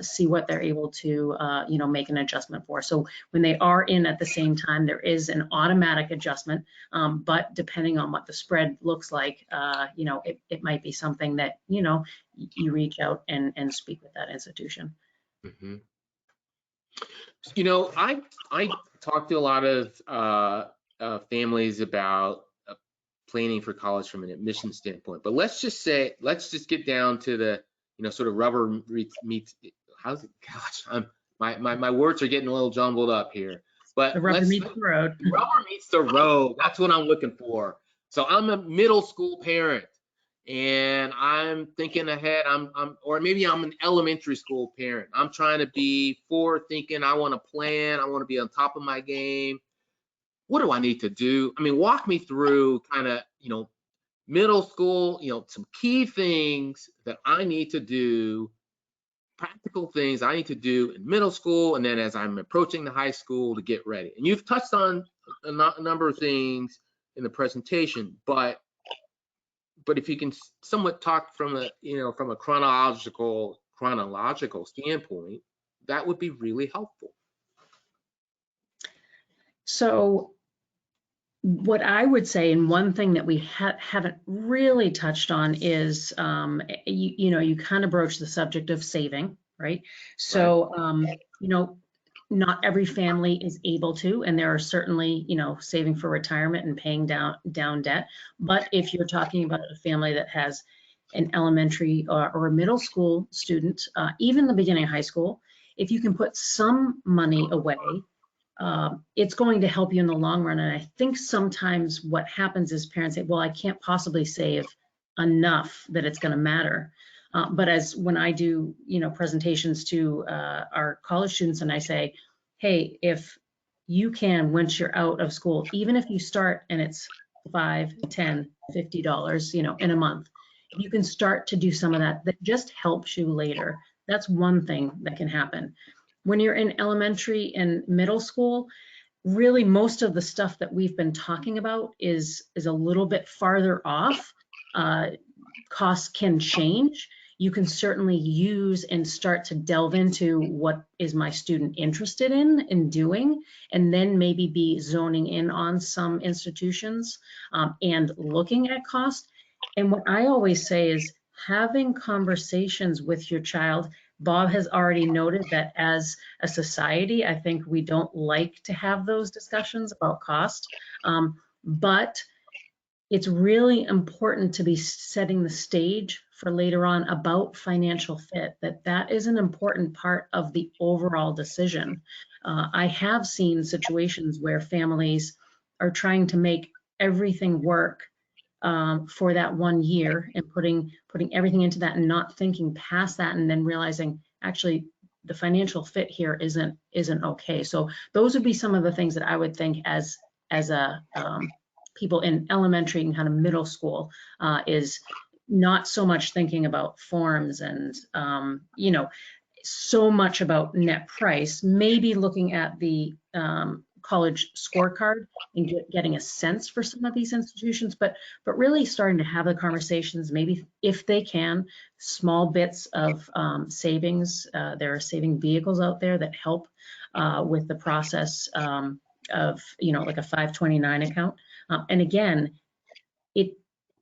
see what they're able to, you know, make an adjustment for. So when they are in at the same time, there is an automatic adjustment, but depending on what the spread looks like, you know, it might be something that, you know, you reach out and speak with that institution. Mm-hmm. You know, I talk to a lot of families about planning for college from an admission standpoint, but let's just get down to the, you know, sort of rubber meets. How's it? Gosh, my words are getting a little jumbled up here. But the rubber meets the road. Rubber meets the road. That's what I'm looking for. So I'm a middle school parent, and I'm thinking ahead. Or maybe I'm an elementary school parent. I'm trying to be forward thinking. I want to plan. I want to be on top of my game. What do I need to do? I mean, walk me through kind of, you know, middle school, you know, some key things that I need to do, practical things I need to do in middle school, and then as I'm approaching the high school to get ready. And you've touched on a number of things in the presentation, but if you can somewhat talk from a, you know, from a chronological standpoint, that would be really helpful. So what I would say, and one thing that we haven't really touched on is, you know, you kind of broach the subject of saving, right? So, you know, not every family is able to, and there are certainly, you know, saving for retirement and paying down debt. But if you're talking about a family that has an elementary or a middle school student, even the beginning of high school, if you can put some money away, it's going to help you in the long run. And I think sometimes what happens is parents say, well, I can't possibly save enough that it's going to matter. But as when I do, you know, presentations to our college students, and I say, hey, if you can, once you're out of school, even if you start and it's $5, $10, $50, you know, in a month, you can start to do some of that just helps you later. That's one thing that can happen. When you're in elementary and middle school, really most of the stuff that we've been talking about is a little bit farther off. Costs can change. You can certainly use and start to delve into what is my student interested in doing, and then maybe be zoning in on some institutions and looking at cost. And what I always say is having conversations with your child. Bob has already noted that as a society, I think we don't like to have those discussions about cost, but it's really important to be setting the stage for later on about financial fit, that is an important part of the overall decision. I have seen situations where families are trying to make everything work for that 1 year and putting everything into that and not thinking past that, and then realizing actually the financial fit here isn't okay. So those would be some of the things that I would think as a people in elementary and kind of middle school is not so much thinking about forms and, you know, so much about net price, maybe looking at the college scorecard and getting a sense for some of these institutions, but really starting to have the conversations, maybe if they can, small bits of savings. There are saving vehicles out there that help with the process of, you know, like a 529 account. And again,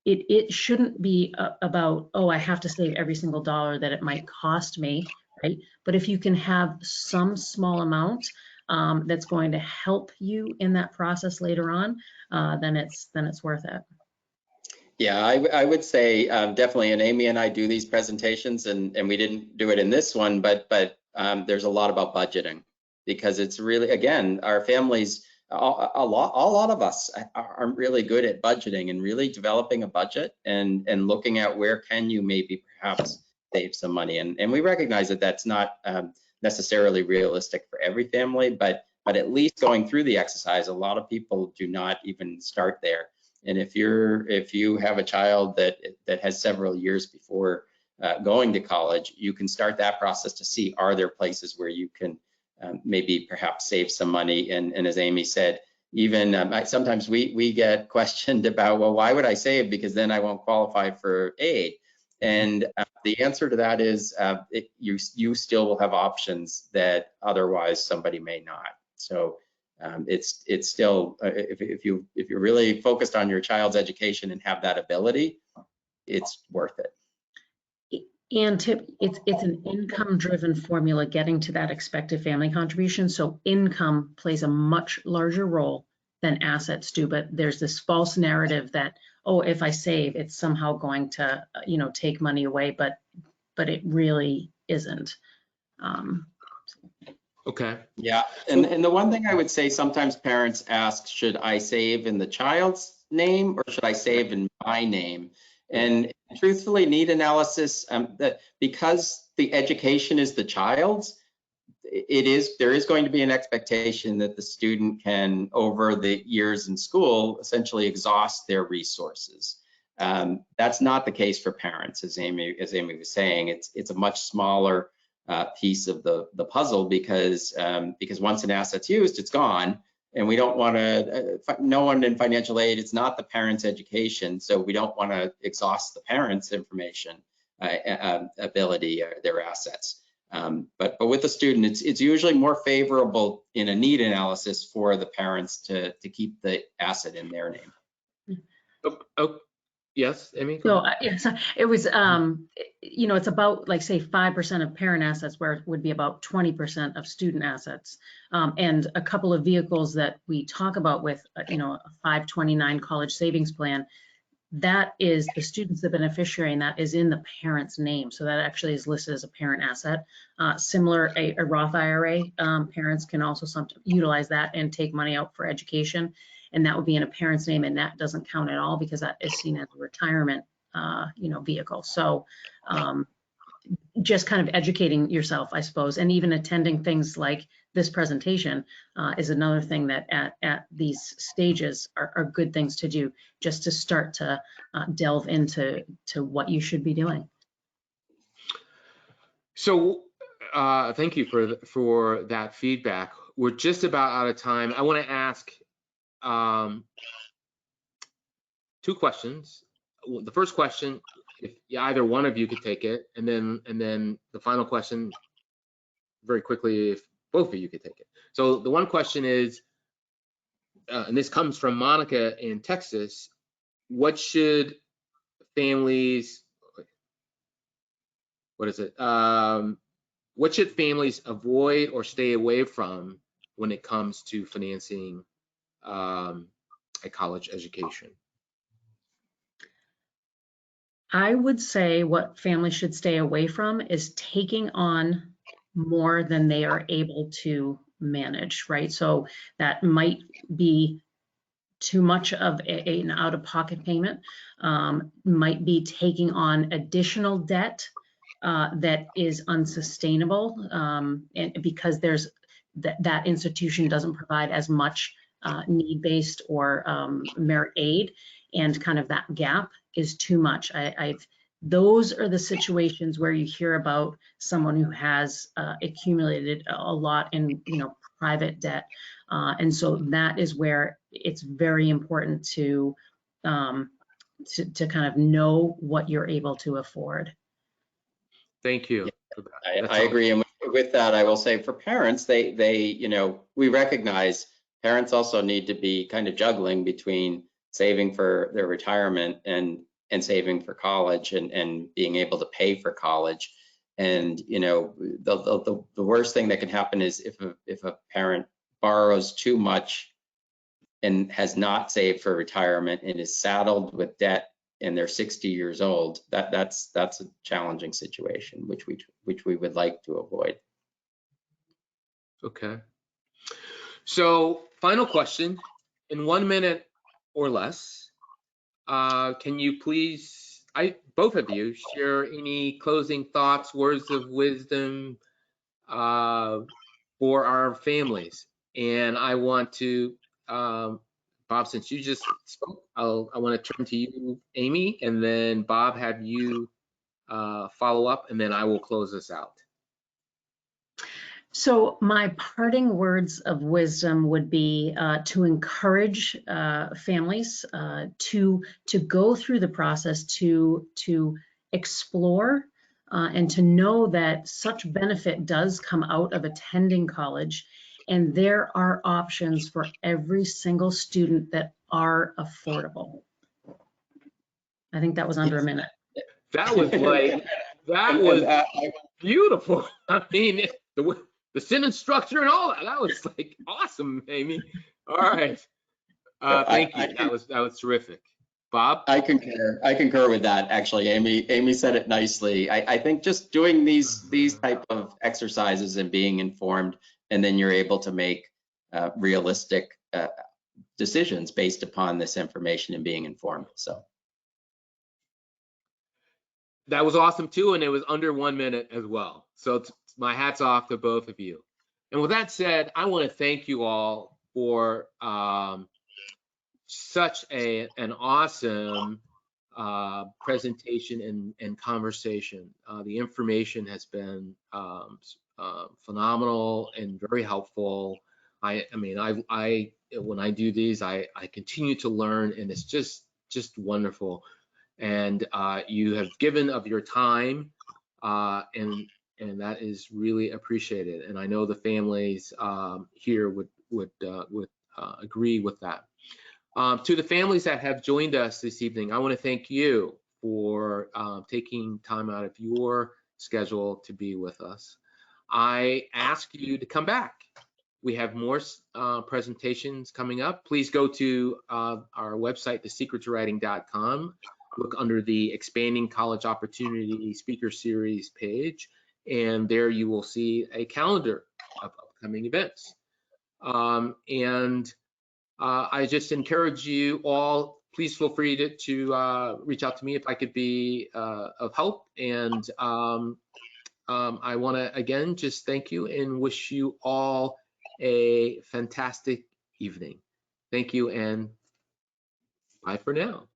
it shouldn't be about, oh, I have to save every single dollar that it might cost me, right? But if you can have some small amount that's going to help you in that process later on, then it's worth it. Yeah, I would say definitely, and Amy and I do these presentations, and we didn't do it in this one, but there's a lot about budgeting, because it's really, again, our families, a lot of us aren't really good at budgeting and really developing a budget and looking at where can you maybe perhaps save some money. And we recognize that that's not necessarily realistic for every family, but at least going through the exercise, a lot of people do not even start there. And if you have a child that has several years before going to college, you can start that process to see, are there places where you can maybe perhaps save some money. And as Amy said, even sometimes we get questioned about, well, why would I save? Because then I won't qualify for aid. And the answer to that is you still will have options that otherwise somebody may not. So it's still, if you're really focused on your child's education and have that ability, it's worth it. And it's an income-driven formula getting to that expected family contribution. So income plays a much larger role than assets do. But there's this false narrative that, oh, if I save, it's somehow going to, you know, take money away. But it really isn't. Okay. Yeah, and the one thing I would say, sometimes parents ask, should I save in the child's name or should I save in my name? And truthfully, need analysis, that because the education is the child's, there is going to be an expectation that the student can, over the years in school, essentially exhaust their resources. That's not the case for parents, as Amy was saying. It's a much smaller piece of the puzzle, because once an asset's used, it's gone. And we don't want to, no one in financial aid, it's not the parent's education, so we don't want to exhaust the parent's information, ability, or their assets. But with the student, it's usually more favorable in a need analysis for the parents to keep the asset in their name. Oh, yes, Amy? So it was, you know, it's about, like, say 5% of parent assets, where it would be about 20% of student assets. And a couple of vehicles that we talk about with, you know, a 529 college savings plan, that is the student's the beneficiary, and that is in the parent's name. So that actually is listed as a parent asset. Similar, a Roth IRA, parents can also sometimes utilize that and take money out for education. And that would be in a parent's name, and that doesn't count at all because that is seen as a retirement, you know, vehicle. So just kind of educating yourself, I suppose, and even attending things like this presentation is another thing that at these stages are good things to do, just to start to delve into what you should be doing. So thank you for that feedback. We're just about out of time. I want to ask two questions. The first question, if either one of you could take it, and then the final question, very quickly, if both of you could take it. So the one question is, and this comes from Monica in Texas, what should families, what should families avoid or stay away from when it comes to financing a college education? I would say what families should stay away from is taking on more than they are able to manage, right? So that might be too much of an out-of-pocket payment, might be taking on additional debt that is unsustainable, and because there's that institution doesn't provide as much need-based or merit aid, and kind of that gap is too much. I've those are the situations where you hear about someone who has accumulated a lot in, private debt. And so that is where it's very important to kind of know what you're able to afford. Thank you. I agree. And with that, I will say for parents, we recognize parents also need to be kind of juggling between saving for their retirement and saving for college and being able to pay for college. And, the worst thing that can happen is if a parent borrows too much and has not saved for retirement and is saddled with debt and they're 60 years old, that's a challenging situation, which we would like to avoid. Okay. So final question, in 1 minute or less, can you please, both of you, share any closing thoughts, words of wisdom for our families? And I want to, Bob, since you just spoke, I want to turn to you, Amy, and then Bob, have you follow up, and then I will close this out. So my parting words of wisdom would be to encourage families to go through the process, to explore and to know that such benefit does come out of attending college. And there are options for every single student that are affordable. I think that was under a minute. That was like, that was beautiful. I mean, the sentence structure and all that, that was like awesome, Amy. All right. Thank you. That was terrific. Bob? I concur with that, actually. Amy said it nicely. I think just doing these type of exercises and being informed, and then you're able to make realistic decisions based upon this information and being informed. So that was awesome too, and it was under 1 minute as well. So my hat's off to both of you. And with that said, I want to thank you all for such an awesome presentation and conversation. The information has been phenomenal and very helpful. I mean, when I do these, I continue to learn, and it's just wonderful. And you have given of your time, and that is really appreciated. And I know the families here would agree with that. To the families that have joined us this evening, I want to thank you for taking time out of your schedule to be with us. I ask you to come back. We have more presentations coming up. Please go to our website, thesecretToWriting.com. Look under the Expanding College Opportunity Speaker Series page, and there you will see a calendar of upcoming events. I just encourage you all, please feel free to reach out to me if I could be of help. And I want to, again, just thank you and wish you all a fantastic evening. Thank you, and bye for now.